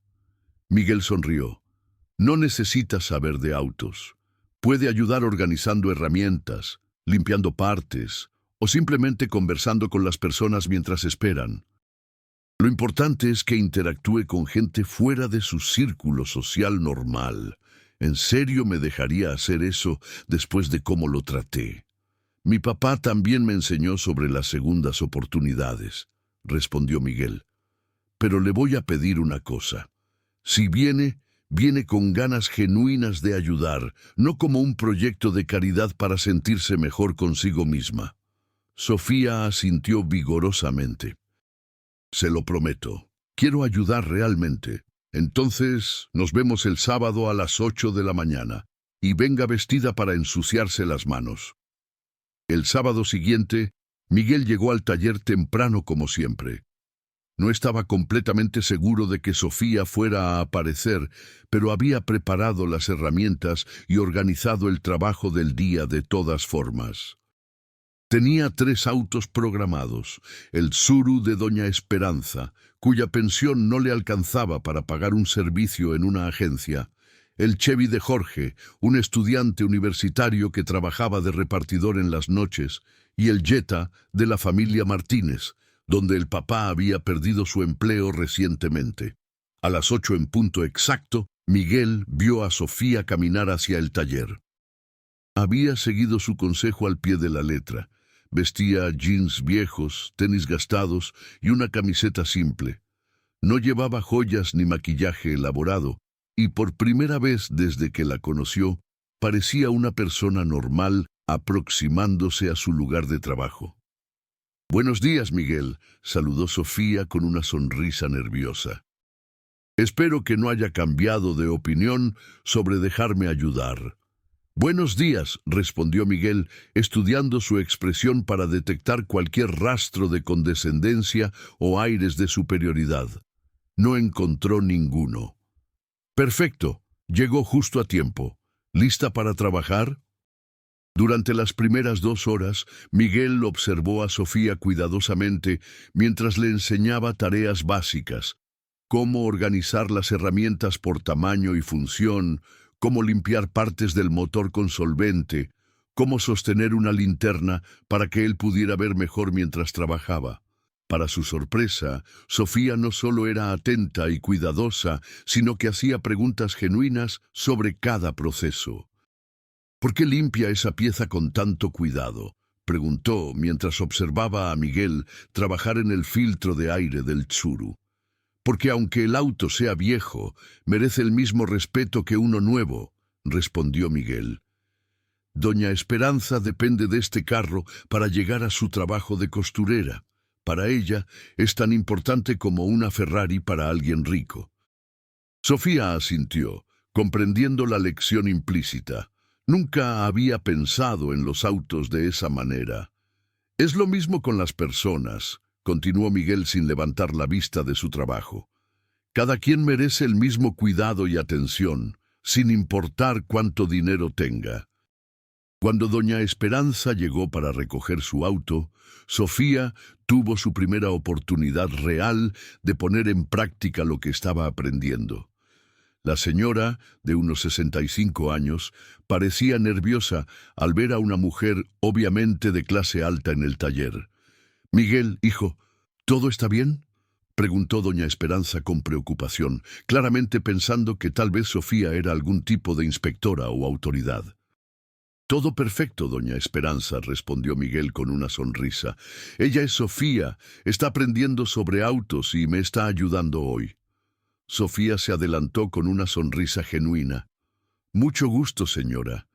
A: Miguel sonrió. No necesita saber de autos. Puede ayudar organizando herramientas, limpiando partes o simplemente conversando con las personas mientras esperan. Lo importante es que interactúe con gente fuera de su círculo social normal. ¿En serio me dejaría hacer eso después de cómo lo traté? Mi papá también me enseñó sobre las segundas oportunidades, respondió Miguel. Pero le voy a pedir una cosa. Si viene con ganas genuinas de ayudar, no como un proyecto de caridad para sentirse mejor consigo misma. Sofía asintió vigorosamente. Se lo prometo. Quiero ayudar realmente. Entonces, nos vemos el sábado a las 8 de la mañana, y venga vestida para ensuciarse las manos. El sábado siguiente, Miguel llegó al taller temprano como siempre. No estaba completamente seguro de que Sofía fuera a aparecer, pero había preparado las herramientas y organizado el trabajo del día de todas formas. Tenía 3 autos programados, el Tsuru de Doña Esperanza, cuya pensión no le alcanzaba para pagar un servicio en una agencia, el Chevy de Jorge, un estudiante universitario que trabajaba de repartidor en las noches, y el Jetta de la familia Martínez, donde el papá había perdido su empleo recientemente. A las 8 en punto exacto, Miguel vio a Sofía caminar hacia el taller. Había seguido su consejo al pie de la letra. Vestía jeans viejos, tenis gastados y una camiseta simple. No llevaba joyas ni maquillaje elaborado, y por primera vez desde que la conoció, parecía una persona normal aproximándose a su lugar de trabajo. «Buenos días, Miguel», saludó Sofía con una sonrisa nerviosa. «Espero que no haya cambiado de opinión sobre dejarme ayudar». «Buenos días», respondió Miguel, estudiando su expresión para detectar cualquier rastro de condescendencia o aires de superioridad. No encontró ninguno. «Perfecto, llegó justo a tiempo. ¿Lista para trabajar?» Durante las primeras 2 horas, Miguel observó a Sofía cuidadosamente mientras le enseñaba tareas básicas, cómo organizar las herramientas por tamaño y función, cómo limpiar partes del motor con solvente, cómo sostener una linterna para que él pudiera ver mejor mientras trabajaba. Para su sorpresa, Sofía no solo era atenta y cuidadosa, sino que hacía preguntas genuinas sobre cada proceso. «¿Por qué limpia esa pieza con tanto cuidado?», preguntó mientras observaba a Miguel trabajar en el filtro de aire del Tsuru. «Porque aunque el auto sea viejo, merece el mismo respeto que uno nuevo», respondió Miguel. «Doña Esperanza depende de este carro para llegar a su trabajo de costurera. Para ella es tan importante como una Ferrari para alguien rico». Sofía asintió, comprendiendo la lección implícita. Nunca había pensado en los autos de esa manera. «Es lo mismo con las personas», continuó Miguel sin levantar la vista de su trabajo. «Cada quien merece el mismo cuidado y atención, sin importar cuánto dinero tenga». Cuando doña Esperanza llegó para recoger su auto, Sofía tuvo su primera oportunidad real de poner en práctica lo que estaba aprendiendo. La señora, de unos 65 años, parecía nerviosa al ver a una mujer obviamente de clase alta en el taller. «Miguel, hijo, ¿todo está bien?». preguntó doña Esperanza con preocupación, claramente pensando que tal vez Sofía era algún tipo de inspectora o autoridad. Todo perfecto, doña Esperanza, respondió Miguel con una sonrisa. Ella es Sofía, está aprendiendo sobre autos y me está ayudando hoy. Sofía se adelantó con una sonrisa genuina. Mucho gusto, señora.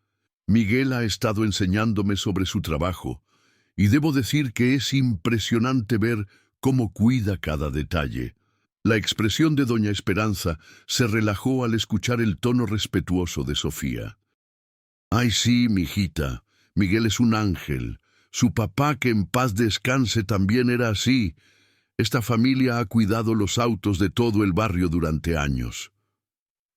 A: Miguel ha estado enseñándome sobre su trabajo, y debo decir que es impresionante ver cómo cuida cada detalle. La expresión de doña Esperanza se relajó al escuchar el tono respetuoso de Sofía. Ay, sí, mijita, Miguel es un ángel. Su papá, que en paz descanse, también era así. Esta familia ha cuidado los autos de todo el barrio durante años.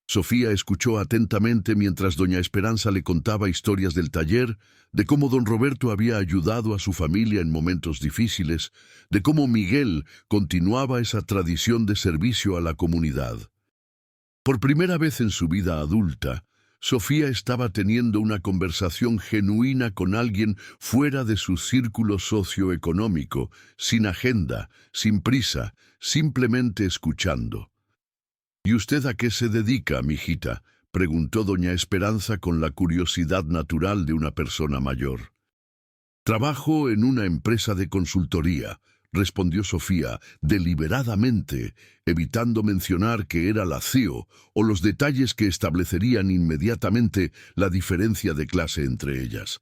A: Sofía escuchó atentamente mientras doña Esperanza le contaba historias del taller, de cómo don Roberto había ayudado a su familia en momentos difíciles, de cómo Miguel continuaba esa tradición de servicio a la comunidad. Por primera vez en su vida adulta, Sofía estaba teniendo una conversación genuina con alguien fuera de su círculo socioeconómico, sin agenda, sin prisa, simplemente escuchando. ¿Y usted a qué se dedica, mijita?, preguntó doña Esperanza con la curiosidad natural de una persona mayor. Trabajo en una empresa de consultoría, respondió Sofía, deliberadamente, evitando mencionar que era la CEO o los detalles que establecerían inmediatamente la diferencia de clase entre ellas.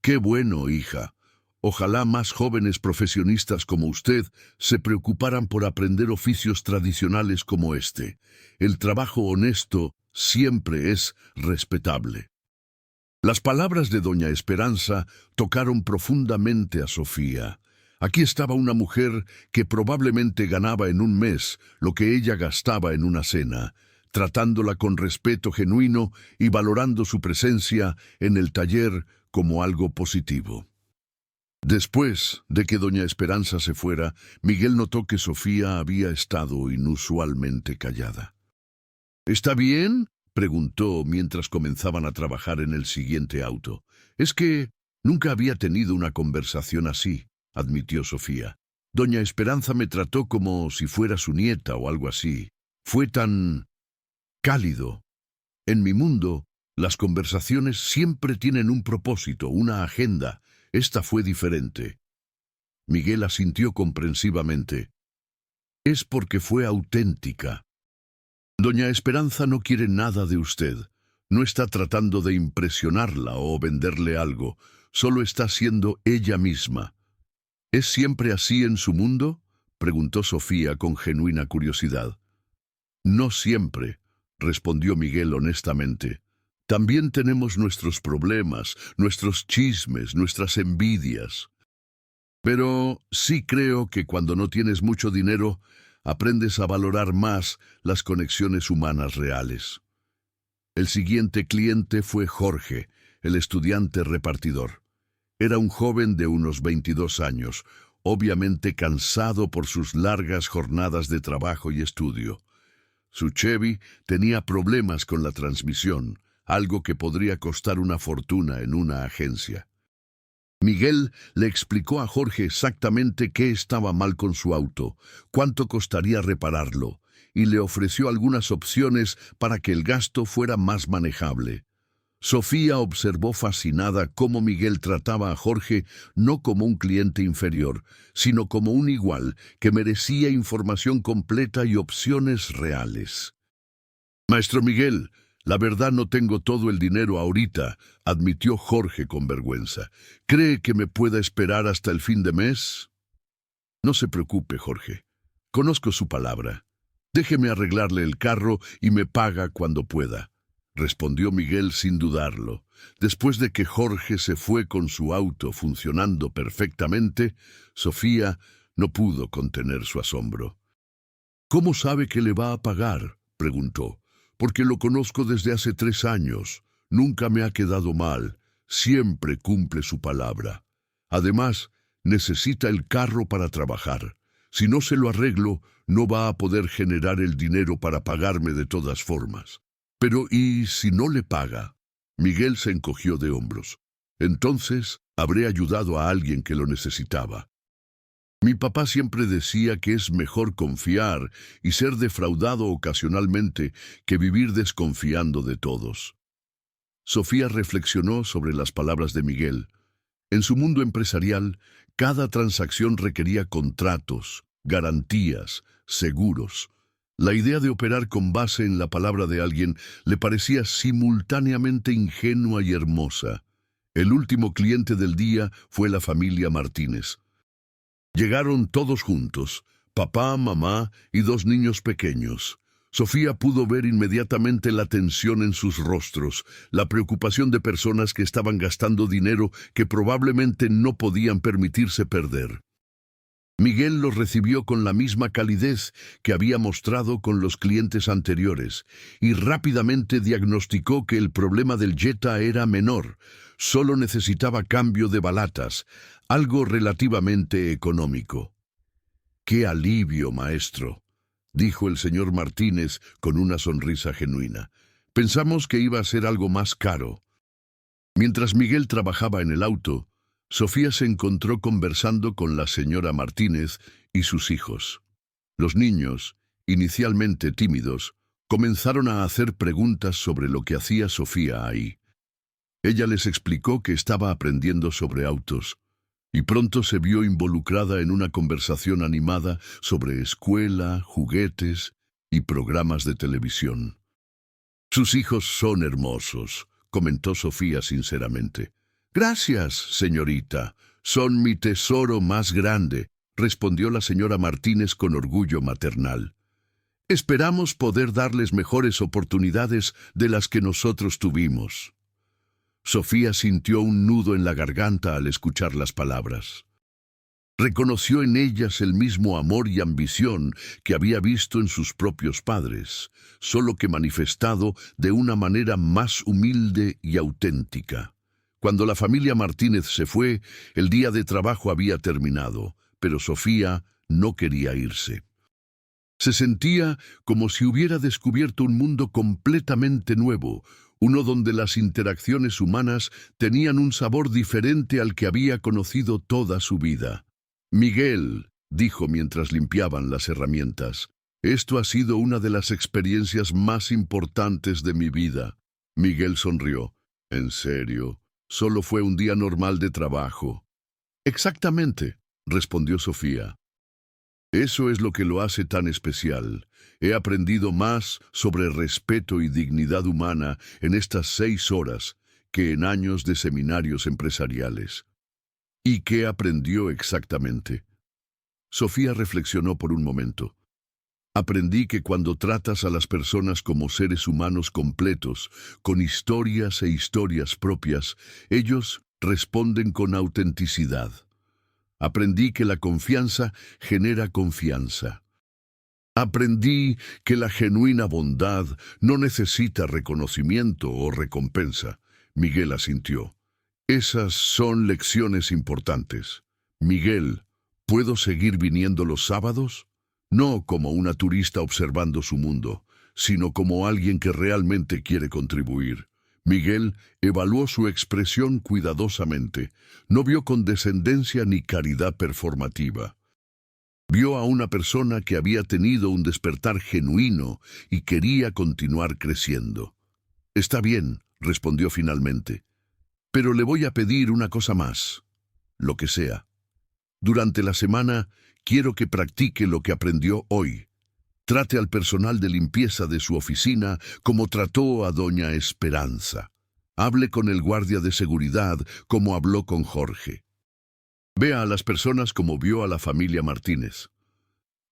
A: ¡Qué bueno, hija! Ojalá más jóvenes profesionistas como usted se preocuparan por aprender oficios tradicionales como este. El trabajo honesto siempre es respetable. Las palabras de doña Esperanza tocaron profundamente a Sofía. Aquí estaba una mujer que probablemente ganaba en un mes lo que ella gastaba en una cena, tratándola con respeto genuino y valorando su presencia en el taller como algo positivo. Después de que doña Esperanza se fuera, Miguel notó que Sofía había estado inusualmente callada. ¿Está bien?, preguntó mientras comenzaban a trabajar en el siguiente auto. Es que nunca había tenido una conversación así, admitió Sofía. Doña Esperanza me trató como si fuera su nieta o algo así. Fue tan cálido. En mi mundo, las conversaciones siempre tienen un propósito, una agenda. Esta fue diferente. Miguel asintió comprensivamente. Es porque fue auténtica. Doña Esperanza no quiere nada de usted. No está tratando de impresionarla o venderle algo. Solo está siendo ella misma. ¿Es siempre así en su mundo?, preguntó Sofía con genuina curiosidad. No siempre, respondió Miguel honestamente. También tenemos nuestros problemas, nuestros chismes, nuestras envidias. Pero sí creo que cuando no tienes mucho dinero, aprendes a valorar más las conexiones humanas reales. El siguiente cliente fue Jorge, el estudiante repartidor. Era un joven de unos 22 años, obviamente cansado por sus largas jornadas de trabajo y estudio. Su Chevy tenía problemas con la transmisión, algo que podría costar una fortuna en una agencia. Miguel le explicó a Jorge exactamente qué estaba mal con su auto, cuánto costaría repararlo, y le ofreció algunas opciones para que el gasto fuera más manejable. Sofía observó fascinada cómo Miguel trataba a Jorge no como un cliente inferior, sino como un igual que merecía información completa y opciones reales. «Maestro Miguel, la verdad no tengo todo el dinero ahorita», admitió Jorge con vergüenza. «¿Cree que me pueda esperar hasta el fin de mes?» «No se preocupe, Jorge. Conozco su palabra. Déjeme arreglarle el carro y me paga cuando pueda», respondió Miguel sin dudarlo. Después de que Jorge se fue con su auto funcionando perfectamente, Sofía no pudo contener su asombro. «¿Cómo sabe que le va a pagar?», preguntó. «Porque lo conozco desde hace 3 años. Nunca me ha quedado mal. Siempre cumple su palabra. Además, necesita el carro para trabajar. Si no se lo arreglo, no va a poder generar el dinero para pagarme de todas formas». «Pero, ¿y si no le paga?». Miguel se encogió de hombros. «Entonces, habré ayudado a alguien que lo necesitaba». Mi papá siempre decía que es mejor confiar y ser defraudado ocasionalmente que vivir desconfiando de todos. Sofía reflexionó sobre las palabras de Miguel. En su mundo empresarial, cada transacción requería contratos, garantías, seguros. La idea de operar con base en la palabra de alguien le parecía simultáneamente ingenua y hermosa. El último cliente del día fue la familia Martínez. Llegaron todos juntos, papá, mamá y dos niños pequeños. Sofía pudo ver inmediatamente la tensión en sus rostros, la preocupación de personas que estaban gastando dinero que probablemente no podían permitirse perder. Miguel los recibió con la misma calidez que había mostrado con los clientes anteriores y rápidamente diagnosticó que el problema del Jetta era menor, solo necesitaba cambio de balatas, algo relativamente económico. «¡Qué alivio, maestro!», dijo el señor Martínez con una sonrisa genuina. «Pensamos que iba a ser algo más caro». Mientras Miguel trabajaba en el auto, Sofía se encontró conversando con la señora Martínez y sus hijos. Los niños, inicialmente tímidos, comenzaron a hacer preguntas sobre lo que hacía Sofía ahí. Ella les explicó que estaba aprendiendo sobre autos, y pronto se vio involucrada en una conversación animada sobre escuela, juguetes y programas de televisión. «Sus hijos son hermosos», comentó Sofía sinceramente. «Gracias, señorita. Son mi tesoro más grande», respondió la señora Martínez con orgullo maternal. «Esperamos poder darles mejores oportunidades de las que nosotros tuvimos». Sofía sintió un nudo en la garganta al escuchar las palabras. Reconoció en ellas el mismo amor y ambición que había visto en sus propios padres, solo que manifestado de una manera más humilde y auténtica. Cuando la familia Martínez se fue, el día de trabajo había terminado, pero Sofía no quería irse. Se sentía como si hubiera descubierto un mundo completamente nuevo, uno donde las interacciones humanas tenían un sabor diferente al que había conocido toda su vida. «Miguel», dijo mientras limpiaban las herramientas, «esto ha sido una de las experiencias más importantes de mi vida». Miguel sonrió. «¿En serio? Solo fue un día normal de trabajo». «Exactamente», respondió Sofía. «Eso es lo que lo hace tan especial. He aprendido más sobre respeto y dignidad humana en estas 6 horas que en años de seminarios empresariales». «¿Y qué aprendió exactamente?». Sofía reflexionó por un momento. «Aprendí que cuando tratas a las personas como seres humanos completos, con historias e historias propias, ellos responden con autenticidad. Aprendí que la confianza genera confianza. Aprendí que la genuina bondad no necesita reconocimiento o recompensa». Miguel asintió. «Esas son lecciones importantes. Miguel, ¿puedo seguir viniendo los sábados? No como una turista observando su mundo, sino como alguien que realmente quiere contribuir». Miguel evaluó su expresión cuidadosamente. No vio condescendencia ni caridad performativa. Vio a una persona que había tenido un despertar genuino y quería continuar creciendo. «Está bien», respondió finalmente, «pero le voy a pedir una cosa más, lo que sea. Durante la semana quiero que practique lo que aprendió hoy. Trate al personal de limpieza de su oficina como trató a doña Esperanza. Hable con el guardia de seguridad como habló con Jorge. Vea a las personas como vio a la familia Martínez».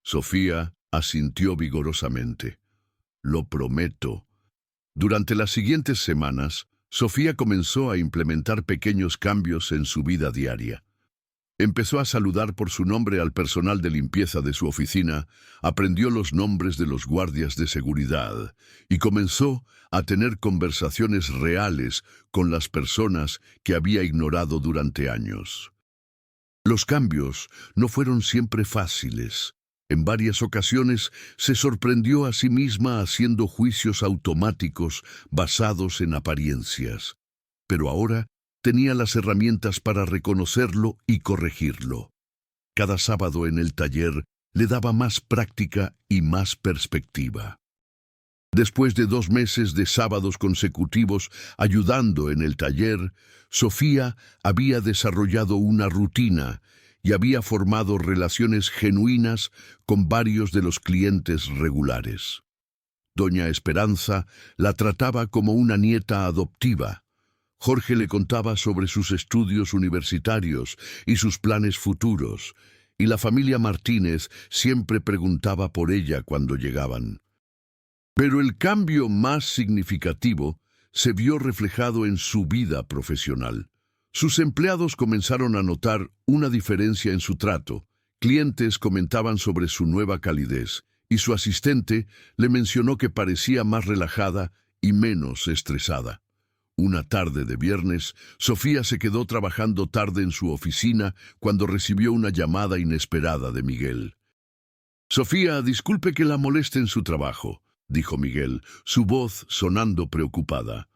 A: Sofía asintió vigorosamente. «Lo prometo». Durante las siguientes semanas, Sofía comenzó a implementar pequeños cambios en su vida diaria. Empezó a saludar por su nombre al personal de limpieza de su oficina, aprendió los nombres de los guardias de seguridad y comenzó a tener conversaciones reales con las personas que había ignorado durante años. Los cambios no fueron siempre fáciles. En varias ocasiones se sorprendió a sí misma haciendo juicios automáticos basados en apariencias. Pero ahora tenía las herramientas para reconocerlo y corregirlo. Cada sábado en el taller le daba más práctica y más perspectiva. Después de 2 meses de sábados consecutivos ayudando en el taller, Sofía había desarrollado una rutina y había formado relaciones genuinas con varios de los clientes regulares. Doña Esperanza la trataba como una nieta adoptiva. Jorge le contaba sobre sus estudios universitarios y sus planes futuros, y la familia Martínez siempre preguntaba por ella cuando llegaban. Pero el cambio más significativo se vio reflejado en su vida profesional. Sus empleados comenzaron a notar una diferencia en su trato. Clientes comentaban sobre su nueva calidez, y su asistente le mencionó que parecía más relajada y menos estresada. Una tarde de viernes, Sofía se quedó trabajando tarde en su oficina cuando recibió una llamada inesperada de Miguel. «Sofía, disculpe que la moleste en su trabajo», dijo Miguel, su voz sonando preocupada.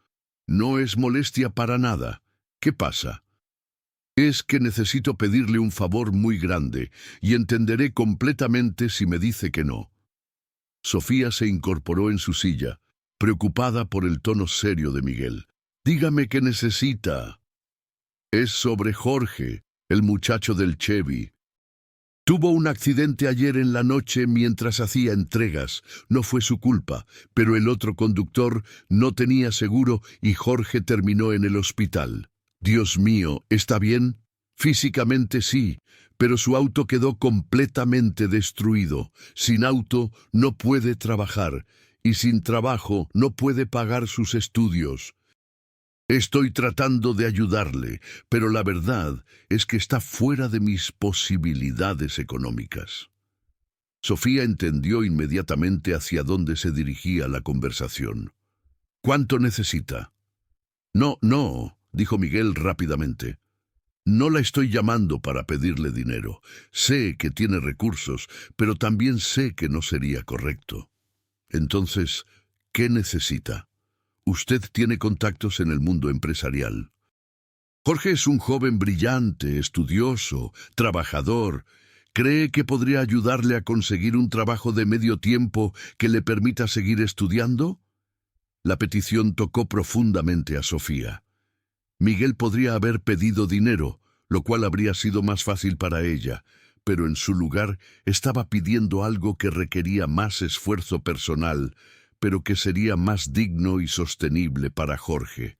A: «No es molestia para nada. ¿Qué pasa?» «Es que necesito pedirle un favor muy grande y entenderé completamente si me dice que no». Sofía se incorporó en su silla, preocupada por el tono serio de Miguel. «Dígame qué necesita». «Es sobre Jorge, el muchacho del Chevy. Tuvo un accidente ayer en la noche mientras hacía entregas. No fue su culpa, pero el otro conductor no tenía seguro y Jorge terminó en el hospital. Dios mío, ¿está bien?» «Físicamente sí, pero su auto quedó completamente destruido. Sin auto no puede trabajar, y sin trabajo no puede pagar sus estudios. Estoy tratando de ayudarle, pero la verdad es que está fuera de mis posibilidades económicas». Sofía entendió inmediatamente hacia dónde se dirigía la conversación. «¿Cuánto necesita?» No, dijo Miguel rápidamente. «No la estoy llamando para pedirle dinero. Sé que tiene recursos, pero también sé que no sería correcto. Entonces, ¿qué necesita? Usted tiene contactos en el mundo empresarial. Jorge es un joven brillante, estudioso, trabajador. ¿Cree que podría ayudarle a conseguir un trabajo de medio tiempo que le permita seguir estudiando?» La petición tocó profundamente a Sofía. Miguel podría haber pedido dinero, lo cual habría sido más fácil para ella, pero en su lugar estaba pidiendo algo que requería más esfuerzo personal, pero que sería más digno y sostenible para Jorge.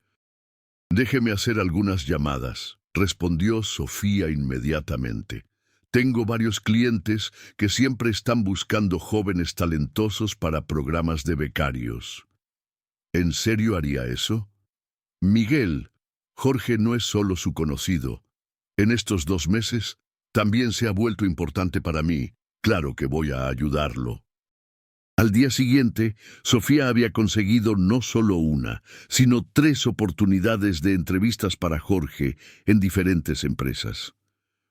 A: «Déjeme hacer algunas llamadas», respondió Sofía inmediatamente. «Tengo varios clientes que siempre están buscando jóvenes talentosos para programas de becarios». «¿En serio haría eso?» «Miguel, Jorge no es solo su conocido. En estos 2 meses también se ha vuelto importante para mí. Claro que voy a ayudarlo». Al día siguiente, Sofía había conseguido no solo una, sino 3 oportunidades de entrevistas para Jorge en diferentes empresas.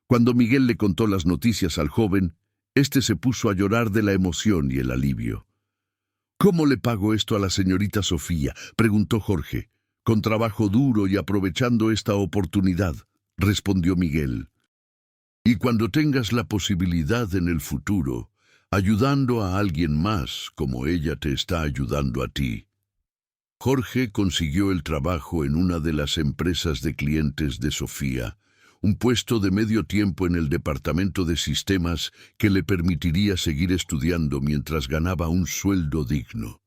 A: Cuando Miguel le contó las noticias al joven, éste se puso a llorar de la emoción y el alivio. «¿Cómo le pago esto a la señorita Sofía?», preguntó Jorge. «Con trabajo duro y aprovechando esta oportunidad», respondió Miguel. «Y cuando tengas la posibilidad en el futuro, ayudando a alguien más como ella te está ayudando a ti». Jorge consiguió el trabajo en una de las empresas de clientes de Sofía, un puesto de medio tiempo en el departamento de sistemas que le permitiría seguir estudiando mientras ganaba un sueldo digno.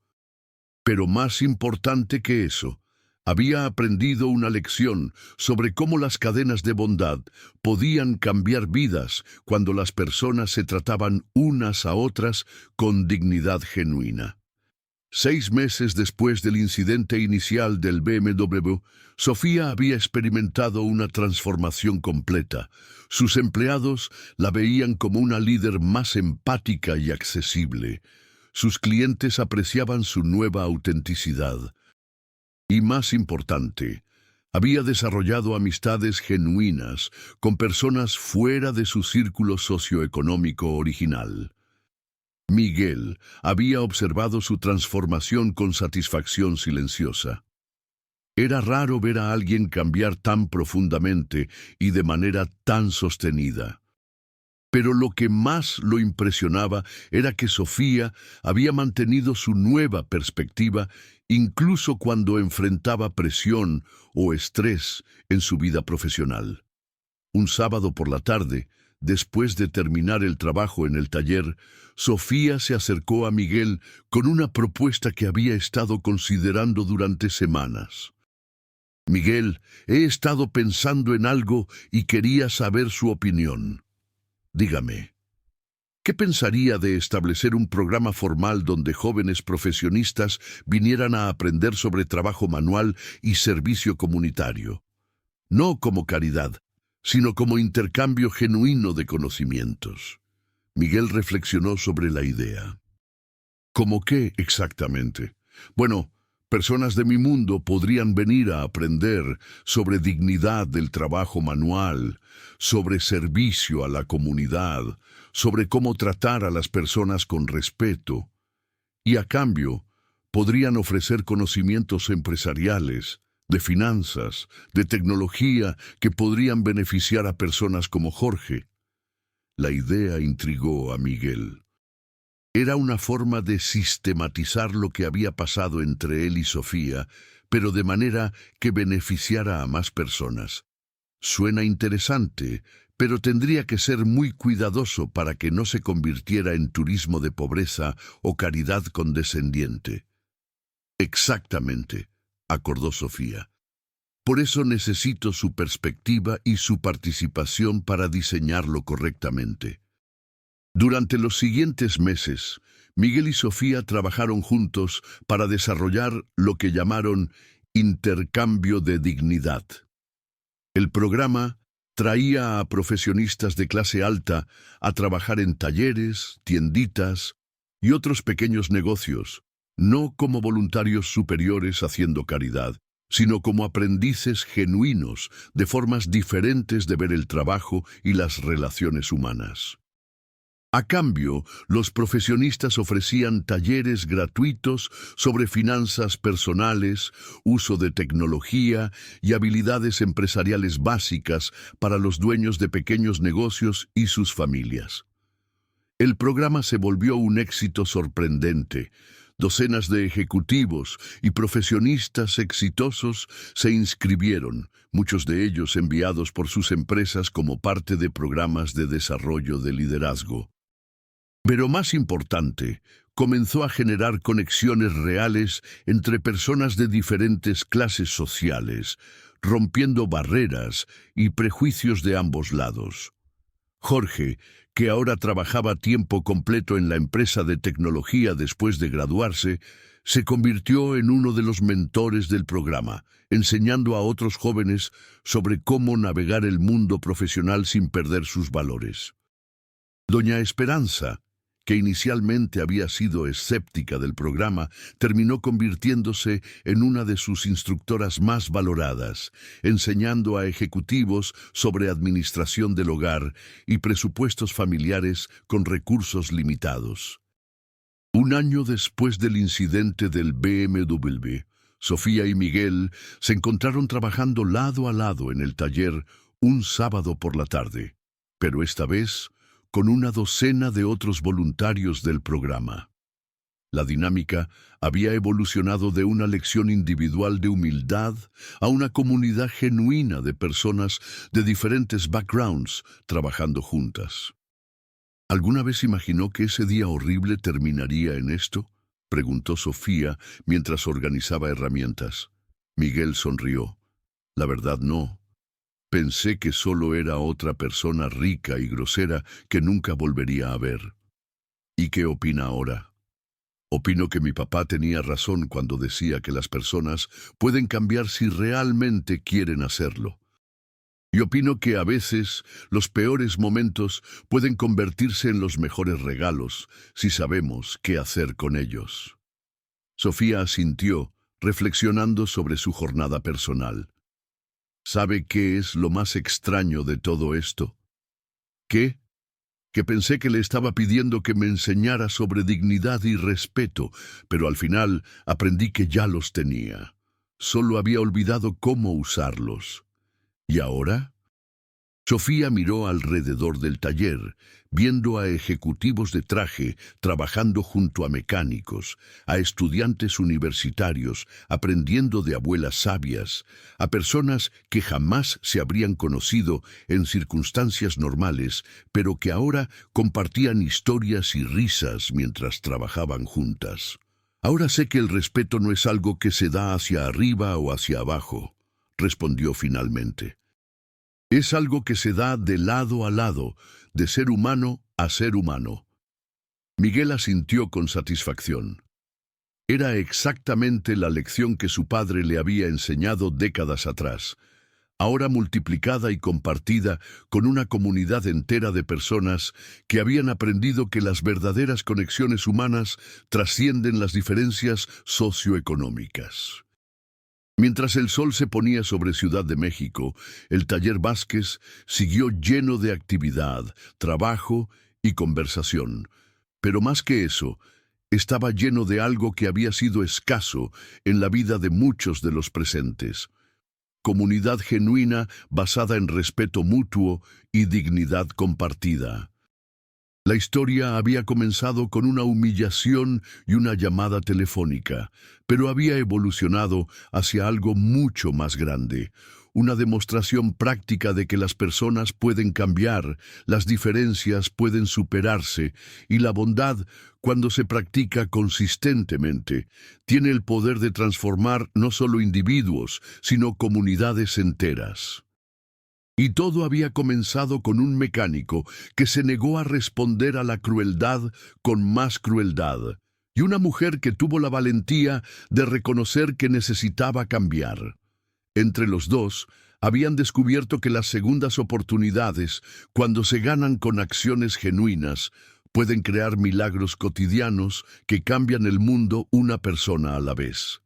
A: Pero más importante que eso, había aprendido una lección sobre cómo las cadenas de bondad podían cambiar vidas cuando las personas se trataban unas a otras con dignidad genuina. 6 meses después del incidente inicial del BMW, Sofía había experimentado una transformación completa. Sus empleados la veían como una líder más empática y accesible. Sus clientes apreciaban su nueva autenticidad. Y más importante, había desarrollado amistades genuinas con personas fuera de su círculo socioeconómico original. Miguel había observado su transformación con satisfacción silenciosa. Era raro ver a alguien cambiar tan profundamente y de manera tan sostenida. Pero lo que más lo impresionaba era que Sofía había mantenido su nueva perspectiva incluso cuando enfrentaba presión o estrés en su vida profesional. Un sábado por la tarde, después de terminar el trabajo en el taller, Sofía se acercó a Miguel con una propuesta que había estado considerando durante semanas. Miguel, he estado pensando en algo y quería saber su opinión. Dígame, ¿qué pensaría de establecer un programa formal donde jóvenes profesionistas vinieran a aprender sobre trabajo manual y servicio comunitario? No como caridad, sino como intercambio genuino de conocimientos. Miguel reflexionó sobre la idea. ¿Cómo qué exactamente? Bueno, personas de mi mundo podrían venir a aprender sobre dignidad del trabajo manual, sobre servicio a la comunidad, sobre cómo tratar a las personas con respeto, y a cambio podrían ofrecer conocimientos empresariales, de finanzas, de tecnología que podrían beneficiar a personas como Jorge. La idea intrigó a Miguel. Era una forma de sistematizar lo que había pasado entre él y Sofía, pero de manera que beneficiara a más personas. Suena interesante, pero tendría que ser muy cuidadoso para que no se convirtiera en turismo de pobreza o caridad condescendiente. Exactamente, acordó Sofía. Por eso necesito su perspectiva y su participación para diseñarlo correctamente. Durante los siguientes meses, Miguel y Sofía trabajaron juntos para desarrollar lo que llamaron intercambio de dignidad. El programa traía a profesionistas de clase alta a trabajar en talleres, tienditas y otros pequeños negocios, no como voluntarios superiores haciendo caridad, sino como aprendices genuinos de formas diferentes de ver el trabajo y las relaciones humanas. A cambio, los profesionistas ofrecían talleres gratuitos sobre finanzas personales, uso de tecnología y habilidades empresariales básicas para los dueños de pequeños negocios y sus familias. El programa se volvió un éxito sorprendente. Docenas de ejecutivos y profesionistas exitosos se inscribieron, muchos de ellos enviados por sus empresas como parte de programas de desarrollo de liderazgo. Pero más importante, comenzó a generar conexiones reales entre personas de diferentes clases sociales, rompiendo barreras y prejuicios de ambos lados. Jorge, que ahora trabajaba a tiempo completo en la empresa de tecnología después de graduarse, se convirtió en uno de los mentores del programa, enseñando a otros jóvenes sobre cómo navegar el mundo profesional sin perder sus valores. Doña Esperanza, que inicialmente había sido escéptica del programa, terminó convirtiéndose en una de sus instructoras más valoradas, enseñando a ejecutivos sobre administración del hogar y presupuestos familiares con recursos limitados. Un año después del incidente del BMW, Sofía y Miguel se encontraron trabajando lado a lado en el taller un sábado por la tarde, pero esta vez con una docena de otros voluntarios del programa. La dinámica había evolucionado de una lección individual de humildad a una comunidad genuina de personas de diferentes backgrounds trabajando juntas. ¿Alguna vez imaginó que ese día horrible terminaría en esto?, preguntó Sofía mientras organizaba herramientas. Miguel sonrió. La verdad no. Pensé que solo era otra persona rica y grosera que nunca volvería a ver. ¿Y qué opina ahora? Opino que mi papá tenía razón cuando decía que las personas pueden cambiar si realmente quieren hacerlo. Y opino que a veces los peores momentos pueden convertirse en los mejores regalos si sabemos qué hacer con ellos. Sofía asintió, reflexionando sobre su jornada personal. ¿Sabe qué es lo más extraño de todo esto? ¿Qué? Que pensé que le estaba pidiendo que me enseñara sobre dignidad y respeto, pero al final aprendí que ya los tenía. Solo había olvidado cómo usarlos. ¿Y ahora? Sofía miró alrededor del taller, viendo a ejecutivos de traje trabajando junto a mecánicos, a estudiantes universitarios aprendiendo de abuelas sabias, a personas que jamás se habrían conocido en circunstancias normales, pero que ahora compartían historias y risas mientras trabajaban juntas. Ahora sé que el respeto no es algo que se da hacia arriba o hacia abajo, respondió finalmente. Es algo que se da de lado a lado, de ser humano a ser humano. Miguel asintió con satisfacción. Era exactamente la lección que su padre le había enseñado décadas atrás, ahora multiplicada y compartida con una comunidad entera de personas que habían aprendido que las verdaderas conexiones humanas trascienden las diferencias socioeconómicas. Mientras el sol se ponía sobre Ciudad de México, el taller Vázquez siguió lleno de actividad, trabajo y conversación. Pero más que eso, estaba lleno de algo que había sido escaso en la vida de muchos de los presentes: comunidad genuina basada en respeto mutuo y dignidad compartida. La historia había comenzado con una humillación y una llamada telefónica, pero había evolucionado hacia algo mucho más grande, una demostración práctica de que las personas pueden cambiar, las diferencias pueden superarse, y la bondad, cuando se practica consistentemente, tiene el poder de transformar no solo individuos, sino comunidades enteras. Y todo había comenzado con un mecánico que se negó a responder a la crueldad con más crueldad, y una mujer que tuvo la valentía de reconocer que necesitaba cambiar. Entre los dos, habían descubierto que las segundas oportunidades, cuando se ganan con acciones genuinas, pueden crear milagros cotidianos que cambian el mundo una persona a la vez.